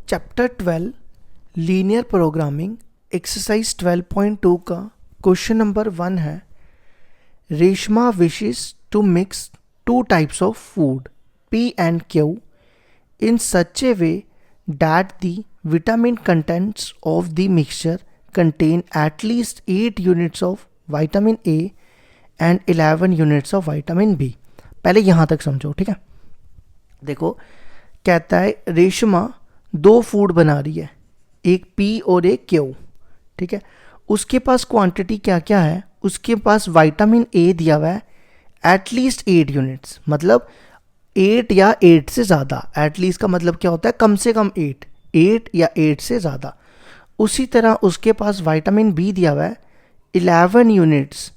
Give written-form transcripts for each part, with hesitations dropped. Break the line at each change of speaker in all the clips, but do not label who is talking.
Chapter 12 linear programming exercise 12.2 का question number 1 है। Reshma wishes to mix two types of food P and Q in such a way that the vitamin contents of the mixture contain at least 8 units of vitamin A and 11 units of vitamin B। पहले यहाँ तक समझो, ठीक है। देखो, कहता है रेशमा दो फूड बना रही है, एक P और एक Q, ठीक है। उसके पास क्वांटिटी क्या क्या है? उसके पास विटामिन A दिया हुआ है एटलीस्ट 8 यूनिट्स, मतलब 8 या 8 से ज़्यादा। एटलीस्ट का मतलब क्या होता है? कम से कम 8 या 8 से ज़्यादा। उसी तरह उसके पास विटामिन B दिया हुआ है 11 यूनिट्स,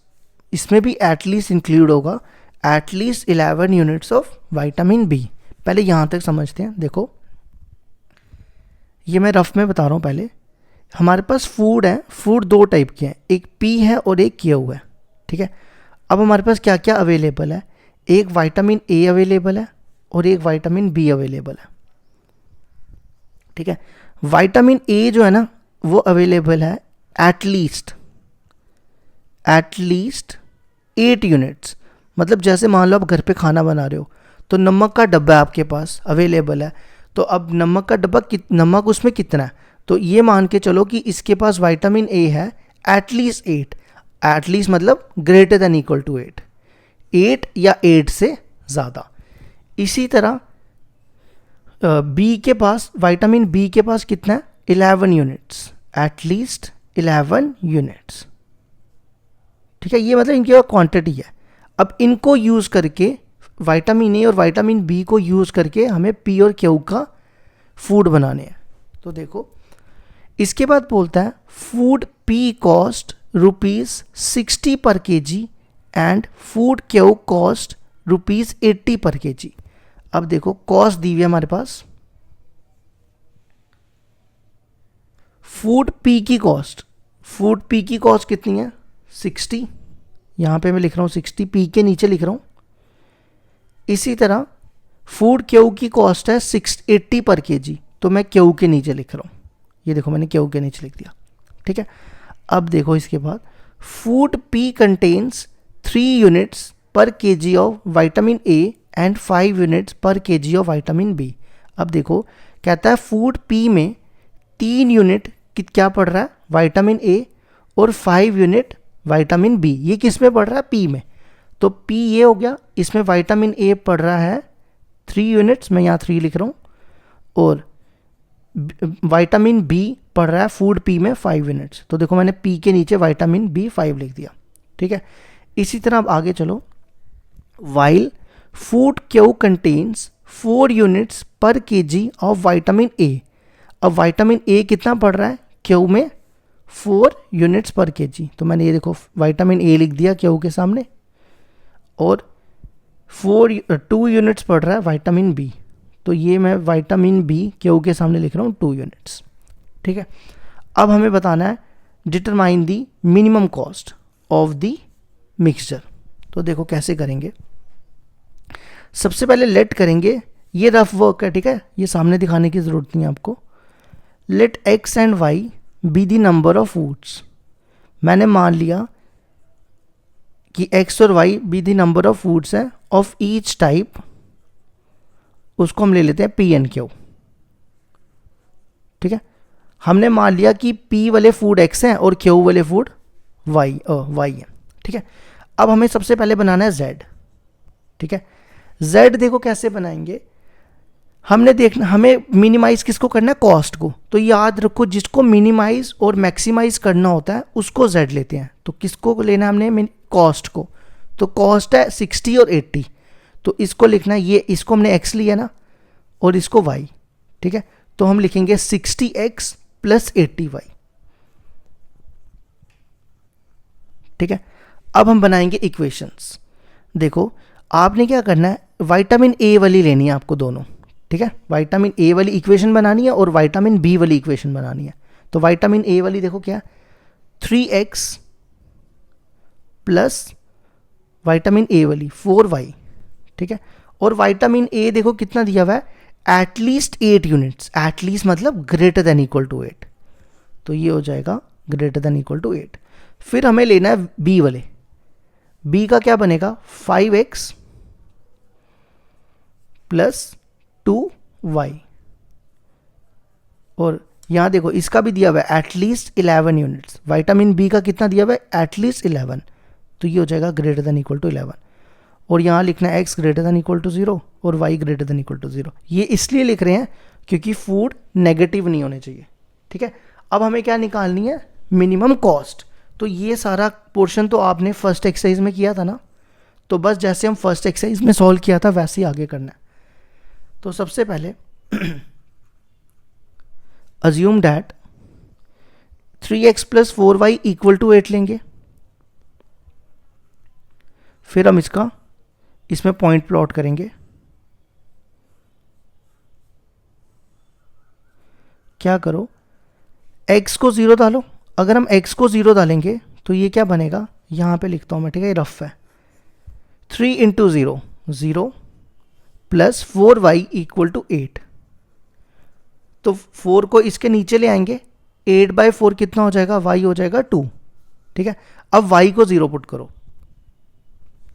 इसमें भी एटलीस्ट इंक्लूड होगा, at least 11 units of vitamin B। पहले यहाँ तक समझते हैं। देखो, ये मैं रफ में बता रहा हूँ। पहले हमारे पास फूड है, फूड दो टाइप के हैं, एक P है और एक Q है, ठीक है। अब हमारे पास क्या क्या अवेलेबल है? एक विटामिन A अवेलेबल है और एक विटामिन B अवेलेबल है, ठीक है। विटामिन A जो है ना, वो अवेलेबल है एटलीस्ट 8 यूनिट्स। मतलब जैसे मान लो आप घर पे खाना बना रहे हो तो नमक का डब्बा आपके पास अवेलेबल है, तो अब नमक का डब्बा नमक उसमें कितना है? तो ये मान के चलो कि इसके पास विटामिन A है एटलीस्ट 8, एटलीस्ट मतलब ग्रेटर देन इक्वल टू 8 या 8 से ज़्यादा। इसी तरह B के पास, विटामिन B के पास कितना है? 11 यूनिट्स, एटलीस्ट 11 यूनिट्स, ठीक है। ये मतलब इनकी क्वांटिटी है। अब इनको यूज़ करके, विटामिन A और विटामिन B को यूज़ करके हमें P और Q का फूड बनाने हैं। तो देखो, इसके बाद बोलता है फूड P कॉस्ट ₹60 पर kg and food Q cost ₹80 पर kg। अब देखो, कॉस्ट दी हुई है हमारे पास। फूड P की कॉस्ट कितनी है? 60। यहाँ पे मैं लिख रहा हूँ 60, P के नीचे लिख रहा हूँ। इसी तरह फूड Q की कॉस्ट है 80 पर kg, तो मैं Q के नीचे लिख रहा हूँ। ये देखो, मैंने Q के नीचे लिख दिया, ठीक है। अब देखो, इसके बाद फूड P कंटेन्स 3 यूनिट्स पर kg of vitamin A and 5 units पर kg ऑफ विटामिन B। अब देखो, कहता है फूड P में 3 यूनिट क्या पड़ रहा है? विटामिन A, और 5 यूनिट विटामिन B। ये किस में पड़ रहा है? P में। तो P ये हो गया, इसमें विटामिन A पड़ रहा है 3 यूनिट्स, मैं यहाँ 3 लिख रहा हूँ, और विटामिन B पड़ रहा है फूड P में 5 यूनिट्स। तो देखो, मैंने P के नीचे विटामिन B 5 लिख दिया, ठीक है। इसी तरह अब आगे चलो। While food Q contains 4 units पर kg ऑफ विटामिन A। अब विटामिन A कितना पड़ रहा है Q में? 4 यूनिट्स पर kg। तो मैंने ये देखो विटामिन A लिख दिया Q के सामने, और 2 यूनिट्स पड़ रहा है विटामिन B, तो ये मैं विटामिन B Q के सामने लिख रहा हूँ 2 यूनिट्स, ठीक है। अब हमें बताना है determine the minimum cost of the mixture. तो देखो कैसे करेंगे। सबसे पहले लेट करेंगे, ये रफ वर्क है, ठीक है, ये सामने दिखाने की ज़रूरत नहीं है आपको। Let X and Y be the number of foods. मैंने मान लिया कि X और Y be the number of foods है ऑफ ईच टाइप, उसको हम ले लेते हैं P एंड Q, ठीक है। हमने मान लिया कि P वाले फूड X हैं और Q वाले फूड Y हैं, ठीक है। अब हमें सबसे पहले बनाना है Z, ठीक है। Z देखो कैसे बनाएंगे। हमने देखना, हमें मिनिमाइज किसको करना है? कॉस्ट को। तो याद रखो, जिसको मिनिमाइज और मैक्सिमाइज करना होता है उसको Z लेते हैं। तो किसको लेना है हमने? कॉस्ट को। तो कॉस्ट है 60 और 80, तो इसको लिखना है, ये इसको हमने X लिया ना, और इसको Y, ठीक है। तो हम लिखेंगे 60X प्लस 80Y, ठीक है। अब हम बनाएंगे इक्वेशंस। देखो, आपने क्या करना है, विटामिन A वाली लेनी है आपको दोनों, ठीक है। विटामिन A वाली इक्वेशन बनानी है और विटामिन B वाली इक्वेशन बनानी है। तो विटामिन A वाली देखो क्या, 3X प्लस विटामिन A वाली 4Y, ठीक है। और विटामिन A देखो कितना दिया हुआ है, एटलीस्ट 8 यूनिट्स, एटलीस्ट मतलब ग्रेटर देन इक्वल टू 8, तो ये हो जाएगा ग्रेटर देन इक्वल टू 8। फिर हमें लेना है बी वाले, बी का क्या बनेगा 5x प्लस 2y, और यहाँ देखो इसका भी दिया हुआ है एटलीस्ट 11 यूनिट्स, विटामिन बी का कितना दिया हुआ है एटलीस्ट 11, तो ये हो जाएगा ग्रेटर देन इक्वल टू 11। और यहाँ लिखना है x greater than equal to 0 और y greater than equal to 0। ये इसलिए लिख रहे हैं क्योंकि फूड नेगेटिव नहीं होने चाहिए, ठीक है। अब हमें क्या निकालनी है, मिनिमम कॉस्ट। तो ये सारा पोर्शन तो आपने फर्स्ट एक्सरसाइज में किया था ना, तो बस जैसे हम फर्स्ट एक्सरसाइज में सॉल्व किया था वैसे ही आगे करना है। तो सबसे पहले assume that 3x plus 4y equal to 8 लेंगे। फिर हम इसमें पॉइंट प्लॉट करेंगे। क्या करो, x को 0 डालो। अगर हम x को 0 डालेंगे तो ये क्या बनेगा, यहां पे लिखता हूं मैं, ठीक है, ये रफ है। 3 into 0 0 plus 4y equal to 8, तो 4 को इसके नीचे ले आएंगे, 8/4 कितना हो जाएगा, y हो जाएगा 2, ठीक है। अब y को 0 पुट करो,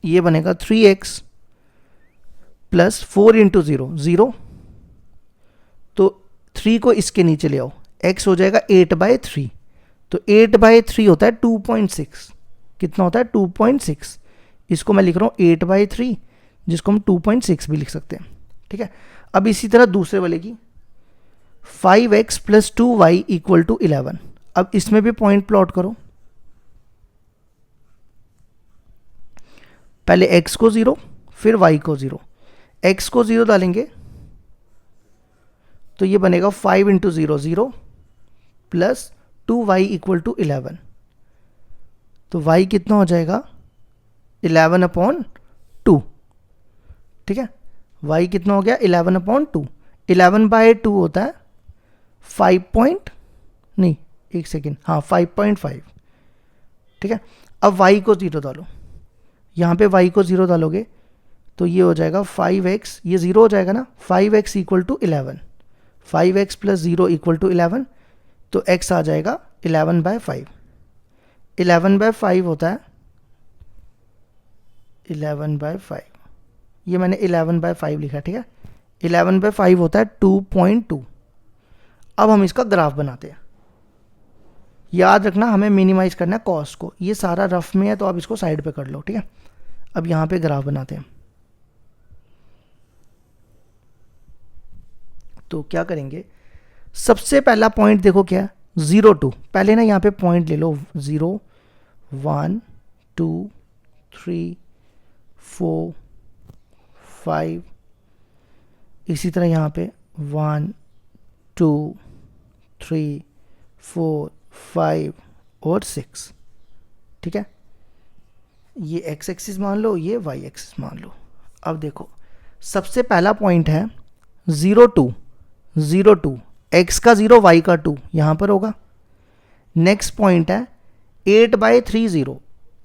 ये बनेगा 3x प्लस 4 इंटू 0 0, तो 3 को इसके नीचे ले आओ, x हो जाएगा 8/3, तो 8/3 होता है 2.6, कितना होता है 2.6, इसको मैं लिख रहा हूँ 8/3, जिसको हम 2.6 भी लिख सकते हैं, ठीक है। अब इसी तरह दूसरे वाले की 5x plus 2y equal to 11, अब इसमें भी पॉइंट प्लॉट करो। पहले x को 0 फिर y को 0, x को 0 डालेंगे तो ये बनेगा 5 into 0 0 plus 2y equal to 11, तो y कितना हो जाएगा 11/2, ठीक है। y कितना हो गया 11/2, 11/2 होता है 5.5, ठीक है। अब y को 0 डालो, यहाँ पे y को 0 डालोगे तो ये हो जाएगा 5x, ये 0 हो जाएगा ना, 5x equal to 11, 5x plus 0 equal to 11, तो x आ जाएगा 11/5, 11/5 होता है 11/5, ये मैंने 11/5 लिखा, ठीक है। 11/5 होता है 2.2। अब हम इसका ग्राफ बनाते हैं। याद रखना हमें मिनिमाइज करना है कॉस्ट को, ये सारा रफ में है तो आप इसको साइड पे कर लो, ठीक है। अब यहाँ पे ग्राफ बनाते हैं, तो क्या करेंगे, सबसे पहला पॉइंट देखो क्या है 0 2, पहले ना यहाँ पे पॉइंट ले लो 0 1 2 3 4 5, इसी तरह यहाँ पे 1 2 3 4 5 और 6, ठीक है। ये x एक्सिस मान लो, ये y एक्सिस मान लो। अब देखो सबसे पहला पॉइंट है 0 2 0 2, x का 0 y का 2 यहाँ पर होगा। नेक्स्ट पॉइंट है 8/3 0,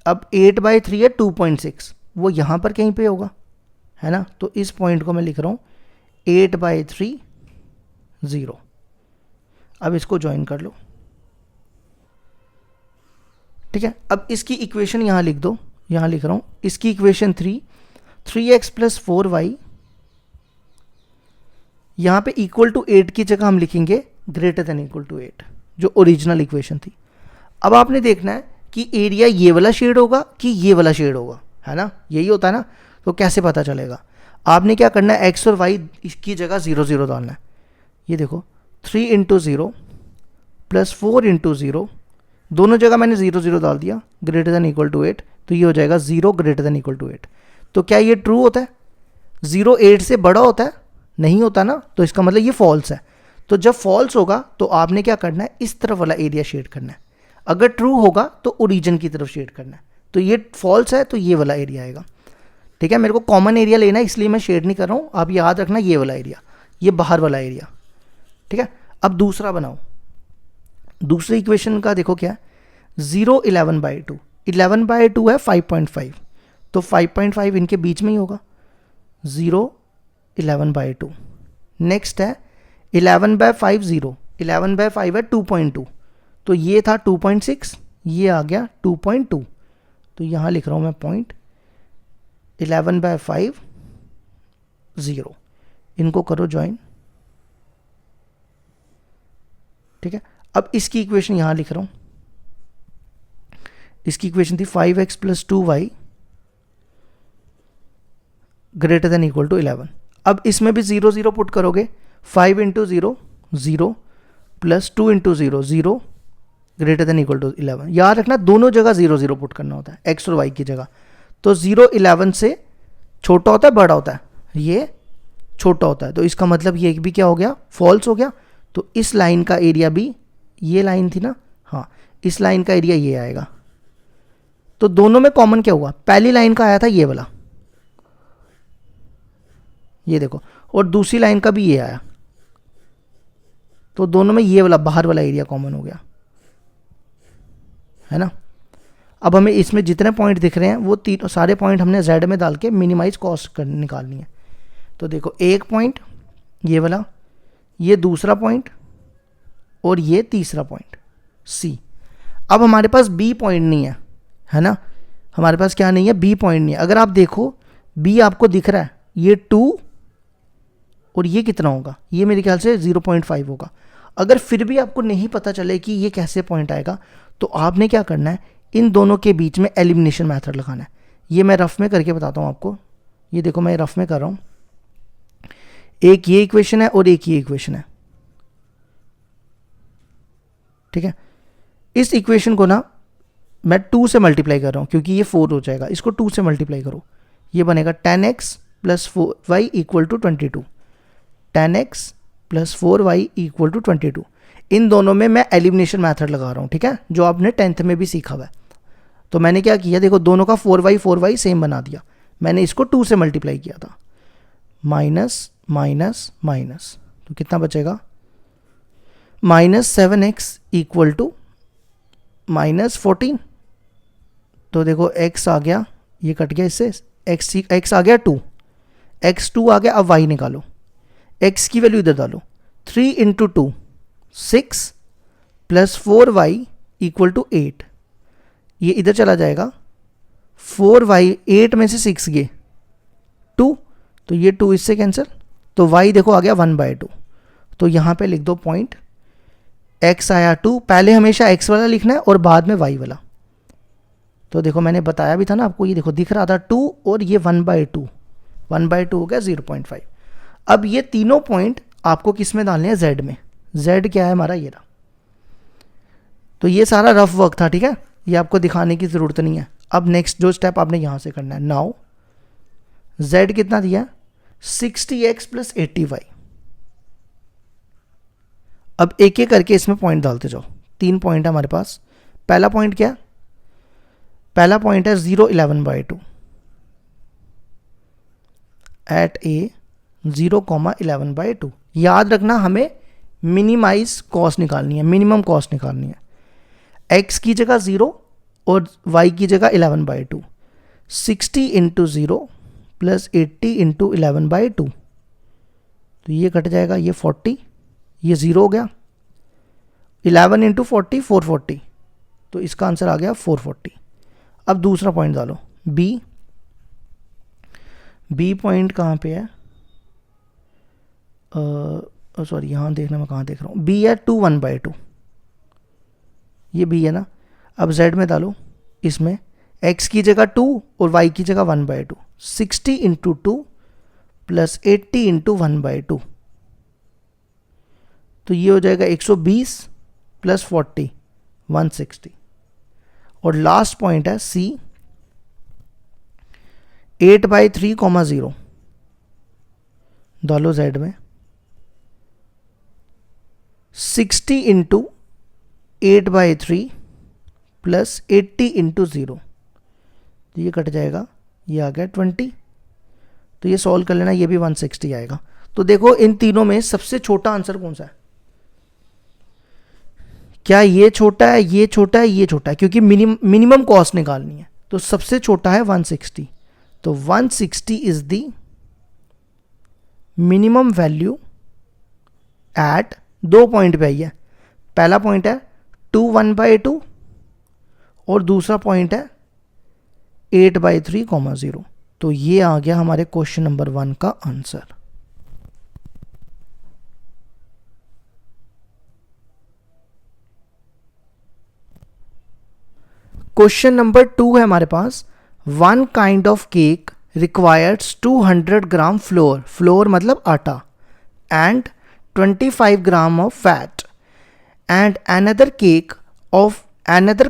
अब 8/3 है 2.6, वो यहाँ पर कहीं पे होगा, है ना। तो इस पॉइंट को मैं लिख रहा हूँ 8/3 0। अब इसको ज्वाइन कर लो, ठीक है। अब इसकी इक्वेशन यहाँ लिख दो, यहाँ लिख रहा हूँ इसकी इक्वेशन 3x प्लस 4y, यहाँ पे इक्वल टू 8 की जगह हम लिखेंगे ग्रेटर देन इक्वल टू 8, जो ओरिजिनल इक्वेशन थी। अब आपने देखना है कि एरिया ये वाला शेड होगा कि ये वाला शेड होगा, है ना, यही होता है ना। तो कैसे पता चलेगा, आपने क्या करना है x और y इसकी जगह 0 0 डालना है। ये देखो 3 इंटू 0 प्लस 4 इंटू 0, दोनों जगह मैंने 0 0 डाल दिया, ग्रेटर देन इक्वल टू 8, तो ये हो जाएगा 0 ग्रेटर देन इक्वल टू 8। तो क्या ये ट्रू होता है, 0 8 से बड़ा होता है, नहीं होता ना, तो इसका मतलब ये फॉल्स है। तो जब फॉल्स होगा तो आपने क्या करना है, इस तरफ वाला एरिया शेड करना है। अगर ट्रू होगा तो ओरिजिन की तरफ शेड करना है। तो ये फॉल्स है तो ये वाला एरिया आएगा, ठीक है। मेरे को कॉमन एरिया लेना है इसलिए मैं शेड नहीं कर रहा हूँ, आप याद रखना ये वाला एरिया, ये बाहर वाला एरिया, ठीक है। अब दूसरा बनाओ, दूसरी इक्वेशन का देखो क्या है, 0 11/2, 11/2 है 5.5, तो 5.5 इनके बीच में ही होगा, 0 11/2। नेक्स्ट है 11/5 0, 11/5 है 2.2, तो ये था 2.6, ये आ गया 2.2, तो यहाँ लिख रहा हूँ मैं पॉइंट 11/5 0, इनको करो ज्वाइन। ठीक है, अब इसकी इक्वेशन यहाँ लिख रहा हूँ, इसकी इक्वेशन थी 5x + 2y greater than equal to 11। अब इसमें भी 0 0 पुट करोगे, 5 × 0 0 plus 2 × 0 0 greater than equal to 11। याद रखना दोनों जगह 0 0 पुट करना होता है, x और y की जगह। तो 0 11 से छोटा होता है बड़ा होता है, ये छोटा होता है, तो इसका मतलब ये भी क्या हो गया, फॉल्स हो गया। तो इस लाइन का एरिया भी, ये लाइन थी ना, हाँ, इस लाइन का एरिया ये आएगा। तो दोनों में कॉमन क्या हुआ, पहली लाइन का आया था ये वाला, ये देखो, और दूसरी लाइन का भी ये आया, तो दोनों में ये वाला बाहर वाला एरिया कॉमन हो गया, है ना। अब हमें इसमें जितने पॉइंट दिख रहे हैं वो तीनों सारे पॉइंट हमने z में डाल के मिनिमाइज कॉस्ट निकालनी है। तो देखो एक पॉइंट ये वाला, ये दूसरा पॉइंट, और ये तीसरा पॉइंट C। अब हमारे पास B पॉइंट नहीं है ना, हमारे पास क्या नहीं है, B पॉइंट नहीं है। अगर आप देखो B आपको दिख रहा है, ये 2 और ये कितना होगा, ये मेरे ख्याल से 0.5 होगा। अगर फिर भी आपको नहीं पता चले कि ये कैसे पॉइंट आएगा, तो आपने क्या करना है, इन दोनों के बीच में एलिमिनेशन मेथड लगाना है। ये मैं रफ में करके बताता हूँ आपको, ये देखो मैं रफ में कर रहा हूँ। एक ये इक्वेशन है और एक ये इक्वेशन है, ठीक है। इस इक्वेशन को ना मैं 2 से मल्टीप्लाई कर रहा हूँ क्योंकि ये 4 हो जाएगा, इसको 2 से मल्टीप्लाई करो, ये बनेगा 10x + 4y = 22, 10x + 4y = 22। इन दोनों में मैं एलिमिनेशन मेथड लगा रहा हूँ, ठीक है, जो आपने 10th में भी सीखा हुआ है। तो मैंने क्या किया, देखो दोनों का 4y सेम बना दिया, मैंने इसको 2 से मल्टीप्लाई किया था, माइनस माइनस माइनस, तो कितना बचेगा, -7x = -14। तो देखो x आ गया, ये कट गया इससे, x आ गया 2, x2 आ गया। अब y निकालो, x की वैल्यू इधर डालो, 3 × 2 6 + 4y = 8, ये इधर चला जाएगा, 4y 8 में से 6 गए 2, तो ये 2 इससे कैंसिल, तो y देखो आ गया 1/2। तो यहाँ पे लिख दो पॉइंट, x आया 2, पहले हमेशा x वाला लिखना है और बाद में y वाला। तो देखो मैंने बताया भी था ना आपको, ये देखो दिख रहा था 2 और ये 1/2, 1/2 हो गया 0.5। अब ये तीनों पॉइंट आपको किस में डालने हैं, z में। z क्या है हमारा, ये रहा। तो ये सारा रफ वर्क था, ठीक है, ये आपको दिखाने की ज़रूरत नहीं है। अब नेक्स्ट जो स्टेप आपने यहाँ से करना है, नाउ z कितना दिया, 60x + 80y। अब एक एक करके इसमें पॉइंट डालते जाओ, 3 पॉइंट है हमारे पास। पहला पॉइंट क्या है, पहला पॉइंट है 0 11/2 एट a 0, 11/2। याद रखना हमें मिनिमाइज कॉस्ट निकालनी है, मिनिमम कॉस्ट निकालनी है। x की जगह 0 और y की जगह 11/2, 60 × 0 + 80 × 11/2, तो ये कट जाएगा, ये 40, ये 0 हो गया, 11 × 40 440, तो इसका आंसर आ गया 440। अब दूसरा पॉइंट डालो, b पॉइंट कहाँ पे है, सॉरी यहाँ देखना, मैं कहाँ देख रहा हूँ, b है 2 1/2, ये b है ना। अब z में डालो, इसमें x की जगह 2 और y की जगह 1/2, 60 × 2 + 80 × 1/2, तो ये हो जाएगा 120 + 40 160। और लास्ट पॉइंट है c 8/3, 0 डालो z में, 60 × 8/3 + 80 × 0, तो ये कट जाएगा, ये आ गया 20। तो ये सॉल्व कर लेना, ये भी 160 आएगा। तो देखो इन तीनों में सबसे छोटा आंसर कौन सा है, क्या ये छोटा है, ये छोटा है, ये छोटा है, क्योंकि मिनिमम कॉस्ट निकालनी है। तो सबसे छोटा है 160, तो 160 is the minimum value at दो पॉइंट पे आई है। पहला पॉइंट है 2 1/2 और दूसरा पॉइंट है 8/3, 0। तो ये आ गया हमारे क्वेश्चन नंबर 1 का आंसर। क्वेश्चन नंबर 2 है हमारे पास, 1 kind of cake requires 200 gram floor, floor मतलब आटा, and 25 gram of fat, and another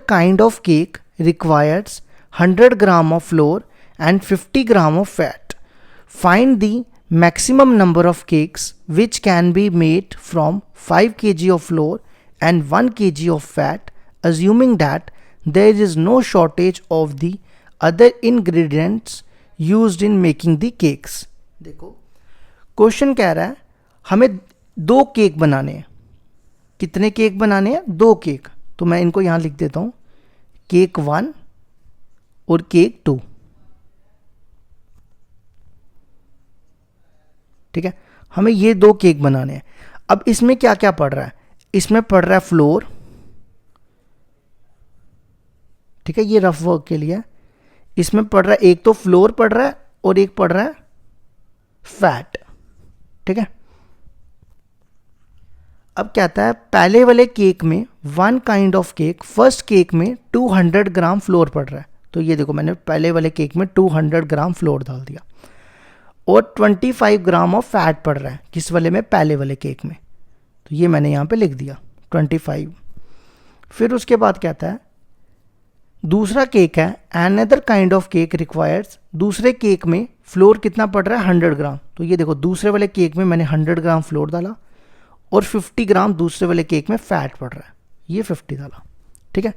kind of cake requires 100 gram of flour and 50 gram of fat. Find the maximum number of cakes which can be made from 5 kg of flour and 1 kg of fat, assuming that there is no shortage of the other ingredients used in making the cakes. देखो question कह रहा है हमें 2 cake बनाने हैं। कितने cake बनाने हैं? 2 केक। तो मैं इनको यहां लिख देता हूं, केक 1 और केक 2। ठीक है, हमें ये 2 केक बनाने हैं। अब इसमें क्या क्या पड़ रहा है? इसमें पड़ रहा है फ्लोर, ठीक है, ये रफ वर्क के लिए। इसमें पड़ रहा है, एक तो फ्लोर पड़ रहा है और एक पड़ रहा है फैट। ठीक है, अब कहता है पहले वाले केक में 1 kind of cake, first cake में 200 ग्राम फ्लोर पड़ रहा है। तो ये देखो मैंने पहले वाले केक में 200 ग्राम फ्लोर डाल दिया, और 25 ग्राम ऑफ फैट पड़ रहा है किस वाले में? पहले वाले केक में। तो ये मैंने यहाँ पे लिख दिया 25। फिर उसके बाद कहता है दूसरा केक है another kind of cake requires, दूसरे केक में फ्लोर कितना पड़ रहा है? 100 ग्राम। तो ये देखो दूसरे वाले केक में मैंने 100 ग्राम फ्लोर डाला और 50 ग्राम दूसरे वाले केक में फैट पड़ रहा है, ये 50 डाला। ठीक है,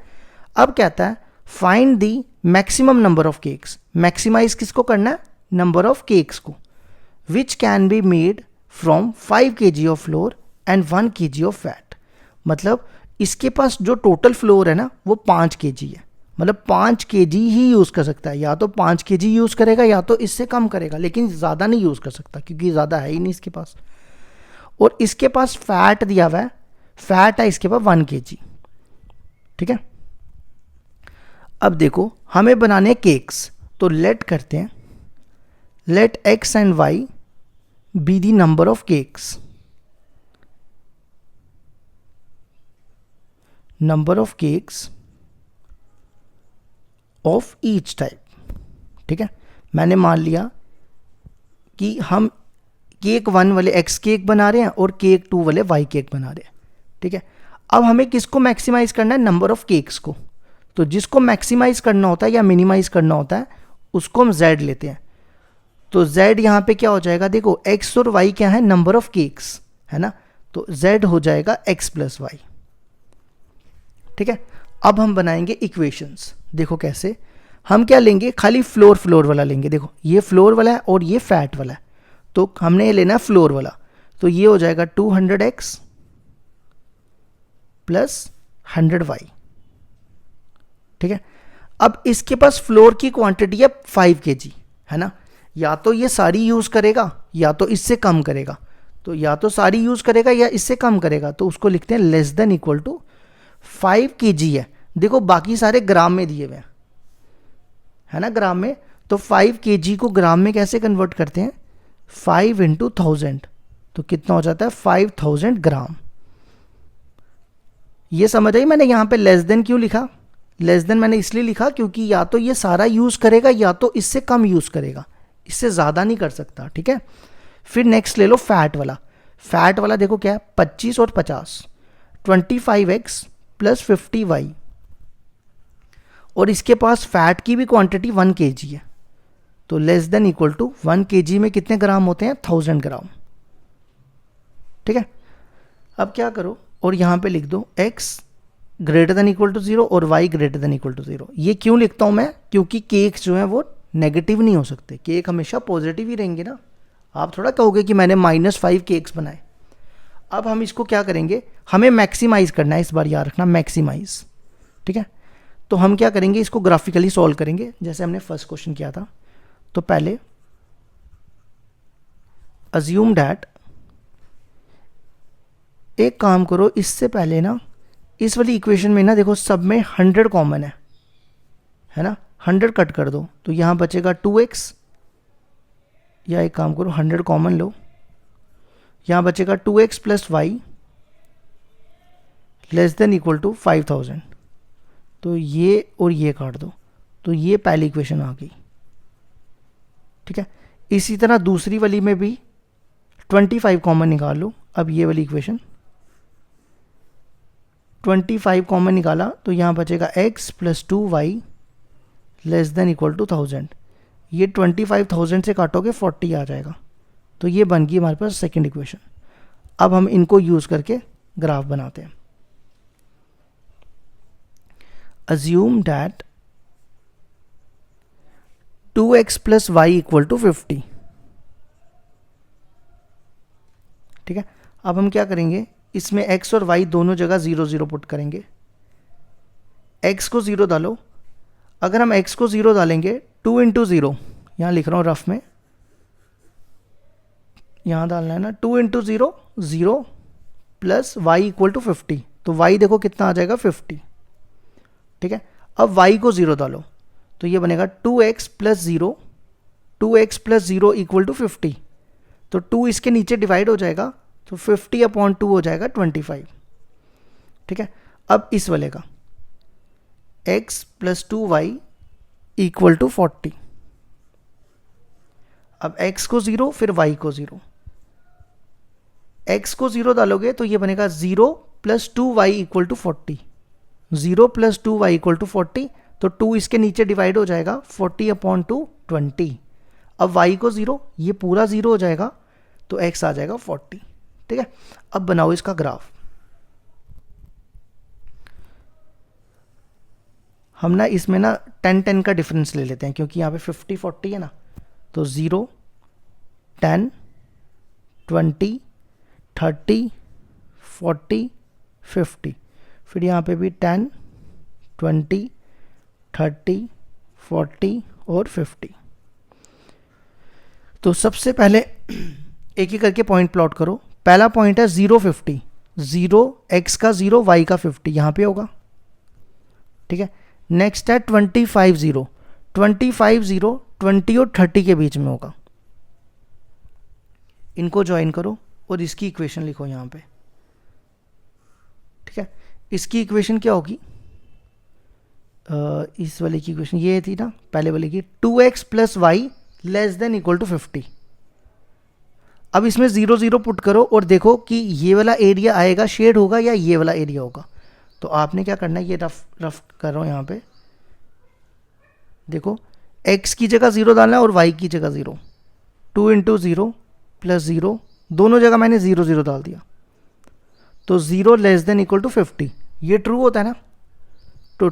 अब कहता है find the maximum number of cakes, maximize किसको करना है? नंबर ऑफ केक्स को, which can be made from 5 kg of flour and 1 kg of fat. मतलब इसके पास जो टोटल फ्लोर है ना वो 5 kg है, मतलब 5 kg ही यूज़ कर सकता है। या तो 5 kg यूज़ करेगा या तो इससे कम करेगा, लेकिन ज़्यादा नहीं यूज़ कर सकता क्योंकि ज़्यादा है ही नहीं इसके पास। और इसके पास फैट दिया हुआ है, फैट है इसके पास 1 kg। ठीक है, अब देखो हमें बनाने केक्स, तो लेट करते हैं, let x and y be the number of cakes, number of cakes of each type. ठीक है, मैंने मान लिया कि हम केक 1 वाले x केक बना रहे हैं और केक 2 वाले y केक बना रहे हैं। ठीक है, अब हमें किसको मैक्सिमाइज करना है? नंबर ऑफ केक्स को। तो जिसको मैक्सिमाइज करना होता है या मिनिमाइज करना होता है उसको हम z लेते हैं। तो z यहाँ पे क्या हो जाएगा? देखो x और y क्या है? नंबर ऑफ केक्स है ना, तो z हो जाएगा x + y। ठीक है, अब हम बनाएंगे इक्वेशंस। देखो कैसे, हम क्या लेंगे? खाली फ्लोर फ्लोर वाला लेंगे। देखो ये फ्लोर वाला है और ये फैट वाला है, तो हमने ये लेना है फ्लोर वाला। तो ये हो जाएगा 200x + 100y। ठीक है, अब इसके पास फ्लोर की क्वांटिटी है 5 kg है ना, या तो ये सारी यूज़ करेगा या तो इससे कम करेगा। तो या तो सारी यूज़ करेगा या इससे कम करेगा, तो उसको लिखते हैं <= 5 kg है। देखो बाकी सारे ग्राम में दिए हुए हैं है ना, ग्राम में। तो 5 kg को ग्राम में कैसे कन्वर्ट करते हैं? 5 × 1000, तो कितना हो जाता है? 5000 ग्राम। ये समझ आई? मैंने यहाँ पे लेस देन क्यों लिखा? लेस देन मैंने इसलिए लिखा क्योंकि या तो ये सारा यूज़ करेगा या तो इससे कम यूज़ करेगा, इससे ज़्यादा नहीं कर सकता। ठीक है, फिर नेक्स्ट ले लो फैट वाला। फैट वाला देखो क्या है? 25 और 50, 25x + 50y, और इसके पास फैट की भी क्वांटिटी 1 kg है। तो <= 1 kg में कितने ग्राम होते हैं? 1000 ग्राम। ठीक है, अब क्या करो और यहाँ पे लिख दो x > 0 और y > 0। ये क्यों लिखता हूँ मैं? क्योंकि केक जो है वो नेगेटिव नहीं हो सकते, केक हमेशा पॉजिटिव ही रहेंगे ना। आप थोड़ा कहोगे कि मैंने -5 केक्स बनाए। अब हम इसको क्या करेंगे? हमें मैक्सिमाइज करना है, इस बार याद रखना, मैक्सिमाइज। ठीक है, तो हम क्या करेंगे? इसको ग्राफिकली सॉल्व करेंगे जैसे हमने फर्स्ट क्वेश्चन किया था। तो पहले assume that एक काम करो, इससे पहले ना इस वाली इक्वेशन में ना देखो सब में 100 कॉमन है ना, 100 कट कर दो तो यहाँ बचेगा 2x, या एक काम करो 100 कॉमन लो, यहाँ बचेगा 2x plus y less than equal to 5000। तो ये और ये काट दो, तो ये पहली इक्वेशन आ गई। ठीक है, इसी तरह दूसरी वाली में भी 25 कॉमन निकाल लो। अब ये वाली इक्वेशन 25 कॉमन निकाला तो यहाँ बचेगा x plus 2y less than equal to 1000। ये 25,000 से काटोगे 40 आ जाएगा। तो ये बन गई हमारे पास सेकंड इक्वेशन। अब हम इनको यूज़ करके ग्राफ बनाते हैं। Assume that 2x plus y equal to 50। ठीक है, अब हम क्या करेंगे, इसमें x और y दोनों जगह 0 0 पुट करेंगे। x को 0 डालो, अगर हम x को 0 डालेंगे 2 इंटू 0, यहाँ लिख रहा हूँ रफ में, यहाँ डालना है ना 2 into 0 0 plus y equal to 50। तो y देखो कितना आ जाएगा 50। ठीक है, अब y को 0 डालो तो ये बनेगा 2x plus 0, 2x plus 0 equal to 50। तो 2 इसके नीचे डिवाइड हो जाएगा तो 50/2 हो जाएगा 25। ठीक है, अब इस वाले का x plus 2y equal to 40। अब x को 0 फिर y को 0, x को 0 डालोगे तो ये बनेगा 0 plus 2y equal to 40, 0 plus 2y equal to 40। तो 2 इसके नीचे डिवाइड हो जाएगा 40/2 20। अब y को 0, ये पूरा 0 हो जाएगा तो x आ जाएगा 40। ठीक है, अब बनाओ इसका ग्राफ। हम ना इसमें ना 10 10 का डिफरेंस ले लेते हैं क्योंकि यहाँ पे 50 40 है ना। तो 0 10 20 30 40 50, फिर यहाँ पे भी 10 20 30 40 और 50। तो सबसे पहले एक ही करके पॉइंट प्लॉट करो। पहला पॉइंट है 0 50, 0 x का 0 y का 50 यहाँ पे होगा। ठीक है, नेक्स्ट है 25 0, 25 0 20 और 30 के बीच में होगा। इनको ज्वाइन करो और इसकी इक्वेशन लिखो यहाँ पे। ठीक है, इसकी इक्वेशन क्या होगी, इस वाले की इक्वेशन ये थी ना पहले वाले की, 2x plus y less than equal to 50। अब इसमें 0 0 पुट करो और देखो कि ये वाला एरिया आएगा शेड होगा या ये वाला एरिया होगा। तो आपने क्या करना है, ये रफ कर रहा हूँ यहाँ पे, देखो x की जगह 0 डालना है और y की जगह 0। 2 इंटू 0 प्लस 0, दोनों जगह मैंने 0 0 डाल दिया। तो 0 लेस देन इक्वल टू 50, ये ट्रू होता है ना। तो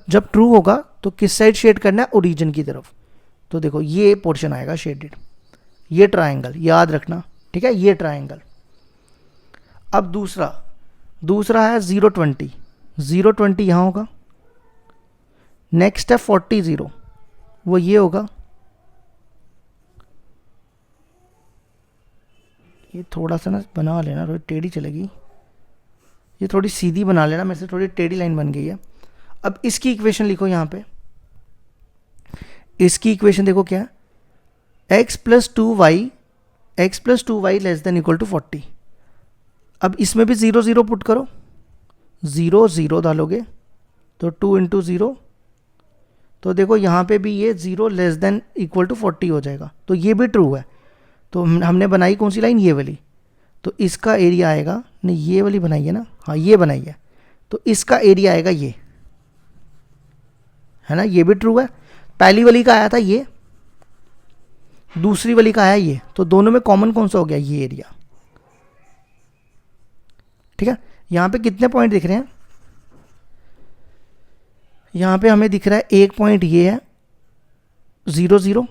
जब ट्रू होगा तो किस साइड शेड करना है, ओरिजिन की तरफ। तो देखो ये पोर्शन आएगा शेडेड, ये ट्रायंगल याद रखना। ठीक है, ये ट्रायंगल। अब दूसरा है 0 20, 0 20 यहाँ होगा। नेक्स्ट है 40 0, वो ये होगा। ये थोड़ा सा ना बना लेना, थोड़ी टेढ़ी चलेगी, ये थोड़ी सीधी बना लेना, मेरे से थोड़ी टेढ़ी लाइन बन गई है। अब इसकी इक्वेशन लिखो यहाँ पे। इसकी इक्वेशन देखो क्या है, x plus 2y less than equal to 40। अब इसमें भी 0 0 पुट करो, 0 0 डालोगे तो 2 इंटू 0। तो देखो यहाँ पे भी ये 0 लेस देन इक्वल टू 40 हो जाएगा। तो ये भी ट्रू है। तो हमने बनाई कौन सी लाइन, ये वाली। तो इसका एरिया आएगा, नहीं ये वाली बनाई है ना, हाँ ये बनाई है। तो इसका एरिया आएगा ये, है ना, ये भी ट्रू है। पहली वाली का आया था ये, दूसरी वाली का आया ये। तो दोनों में कॉमन कौन सा हो गया, ये एरिया। ठीक है, यहाँ पे कितने पॉइंट दिख रहे हैं, यहाँ पे हमें दिख रहा है एक पॉइंट ये है 0 0,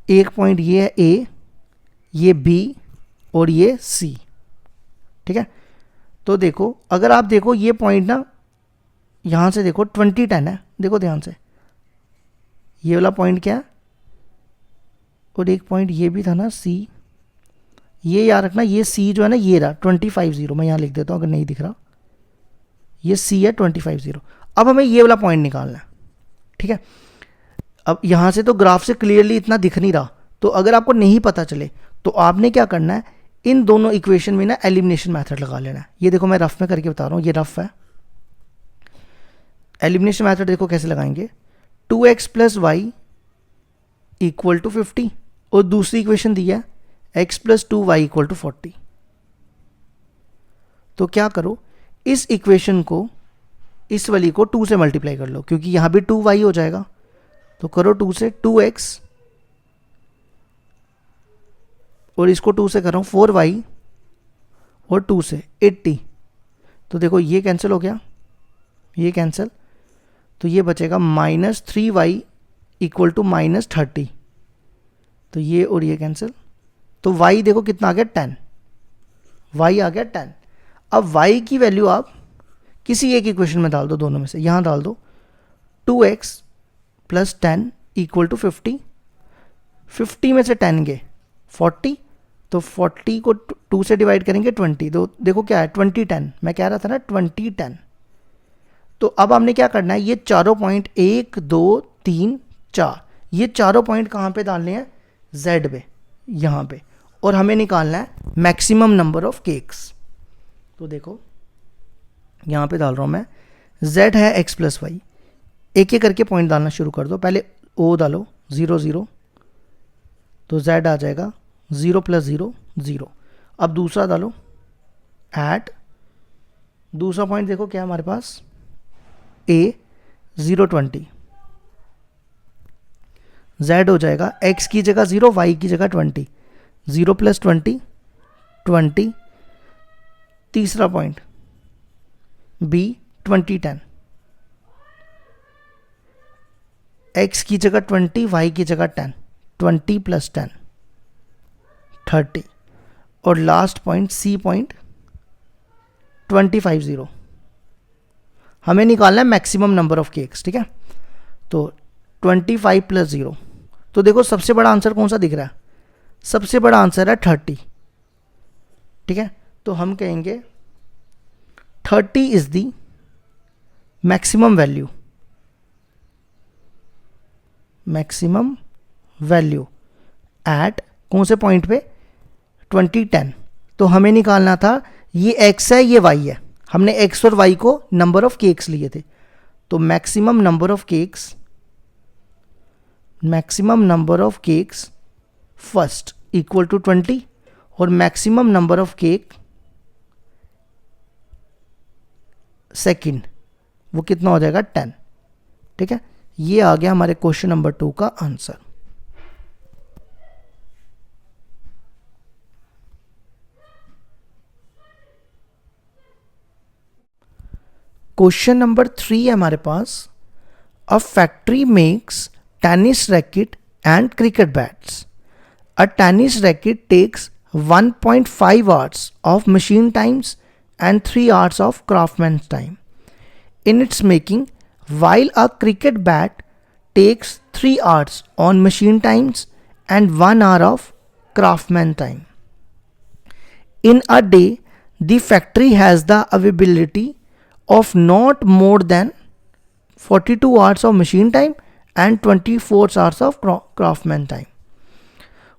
एक पॉइंट ये है A, ये B और ये C। ठीक है, तो देखो अगर आप देखो ये पॉइंट ना यहाँ से देखो 20 10 है, देखो ध्यान से, ये वाला पॉइंट क्या है, और एक पॉइंट ये भी था ना C, ये याद रखना, ये सी जो है ना ये रहा 250, मैं यहाँ लिख देता हूँ अगर नहीं दिख रहा, ये सी है 250। अब हमें ये वाला पॉइंट निकालना है, ठीक है। अब यहाँ से तो ग्राफ से क्लियरली इतना दिख नहीं रहा, तो अगर आपको नहीं पता चले तो आपने क्या करना है, इन दोनों इक्वेशन में ना एलिमिनेशन मेथड लगा लेना है। ये देखो मैं रफ में करके बता रहा हूँ, ये रफ है। एलिमिनेशन मेथड देखो कैसे लगाएंगे, 2x + y = 50 और दूसरी इक्वेशन दी है x + 2y = 40। तो क्या करो, इस इक्वेशन को, इस वाली को 2 से मल्टीप्लाई कर लो, क्योंकि यहां भी 2y हो जाएगा। तो करो 2 से 2x, और इसको 2 से कर रहा हूं 4y, और 2 से 80। तो देखो ये कैंसिल हो गया, ये कैंसिल, तो ये बचेगा -3y = -30। तो ये और ये कैंसिल, तो y देखो कितना आ गया 10, y आ गया 10। अब y की वैल्यू आप किसी एक इक्वेशन में डाल दो, दोनों में से, यहां डाल दो 2x + 10 = 50। 50 में से 10 गए 40, तो 40 को 2 से डिवाइड करेंगे 20, तो देखो क्या है 20 10, मैं कह रहा था ना 20 10। तो अब हमने क्या करना है, ये चारों पॉइंट 1 2 3 4, ये चारों पॉइंट कहाँ पे डालने हैं, z पे, यहाँ पे, और हमें निकालना है मैक्सिमम नंबर ऑफ केक्स। तो देखो यहाँ पे डाल रहा हूँ मैं, z है x + y, एक एक करके पॉइंट डालना शुरू कर दो। पहले o डालो 0 0, तो z आ जाएगा 0 + 0 0। अब दूसरा डालो एट, दूसरा पॉइंट देखो क्या है हमारे पास, a 0 20, z हो जाएगा x की जगह 0, y की जगह 20, 0 + 20 20। तीसरा पॉइंट b 20 10, x की जगह 20, y की जगह 10, 20 + 10 30। और लास्ट पॉइंट c पॉइंट 250। हमें निकालना है मैक्सिमम नंबर ऑफ केक्स, ठीक है। तो 25 + 0, तो देखो सबसे बड़ा आंसर कौन सा दिख रहा है, सबसे बड़ा आंसर है 30, ठीक है। तो हम कहेंगे 30 is the maximum value, maximum value at कौन से पॉइंट पे, 20 10। तो हमें निकालना था, ये x है ये y है, हमने x और y को नंबर ऑफ केक्स लिए थे। तो maximum number of cakes, maximum number of cakes first = 20, और maximum number of cake second, वो कितना हो जाएगा 10, ठीक है। ये आ गया हमारे क्वेश्चन नंबर 2 का आंसर। क्वेश्चन नंबर 3 है हमारे पास, a factory makes tennis racket and cricket bats. A tennis racket takes 1.5 hours of machine times and 3 hours of craftsman's time in its making, while a cricket bat takes 3 hours on machine times and 1 hour of craftsman time. In a day, the factory has the availability of not more than 42 hours of machine time and 24 hours of craftsman time.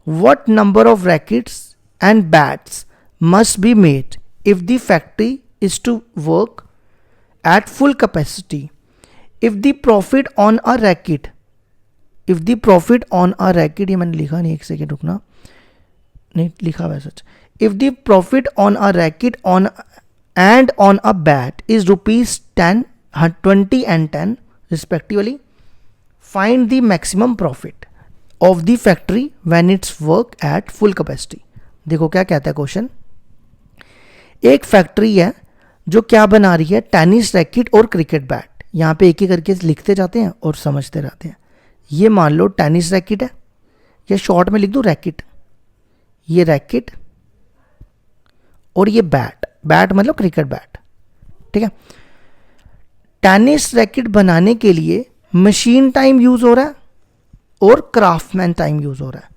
What number of rackets and bats must be made if the factory is to work at full capacity? If the profit on a racket, ये मैंने लिखा नहीं, एक second रुकना, नहीं लिखा वैसा। If the profit on a racket on a bat is ₹10, 20 and 10 respectively, find the maximum profit of the factory when it's work at full capacity. देखो क्या कहता है क्वेश्चन, एक फैक्ट्री है जो क्या बना रही है, टेनिस रैकेट और क्रिकेट बैट। यहाँ पे एक एक करके लिखते जाते हैं और समझते रहते हैं। ये मान लो टेनिस रैकेट है, या शॉर्ट में लिख दो रैकेट, ये रैकेट और ये बैट, बैट मतलब क्रिकेट बैट, ठीक है। टेनिस रैकेट बनाने के लिए मशीन टाइम यूज हो रहा है और क्राफ्टमैन टाइम यूज हो रहा है।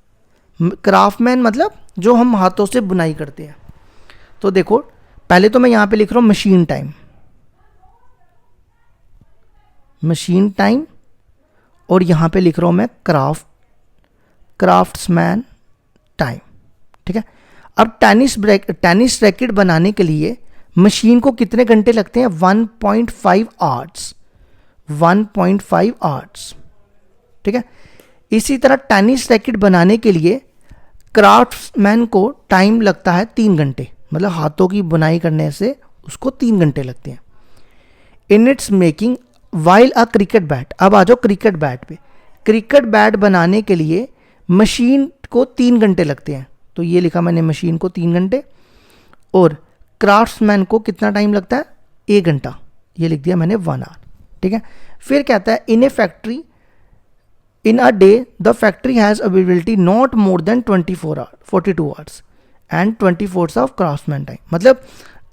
क्राफ्टमैन मतलब जो हम हाथों से बुनाई करते हैं। तो देखो पहले तो मैं यहाँ पे लिख रहा हूँ मशीन टाइम, मशीन टाइम, और यहाँ पे लिख रहा हूँ मैं क्राफ्ट्समैन टाइम। ठीक है। अब टेनिस रैकेट बनाने के लिए मशीन को कितने घंटे लगते हैं? 1.5 आवर्स, 1.5 आवर्स। ठीक है। इसी तरह टेनिस रैकेट बनाने के लिए क्राफ्ट्समैन को टाइम लगता है 3 घंटे, मतलब हाथों की बुनाई करने से उसको 3 घंटे लगते हैं। In its making while a cricket bat, अब आ जाओ क्रिकेट बैट पे। क्रिकेट बैट बनाने के लिए मशीन को 3 घंटे लगते हैं, तो ये लिखा मैंने मशीन को 3 घंटे, और क्राफ्ट्समैन को कितना टाइम लगता है? 1 घंटा, ये लिख दिया मैंने 1 आवर। ठीक है। फिर कहता है in a factory in a day the factory has availability not more than 42 hours and 24 of craftsman time, मतलब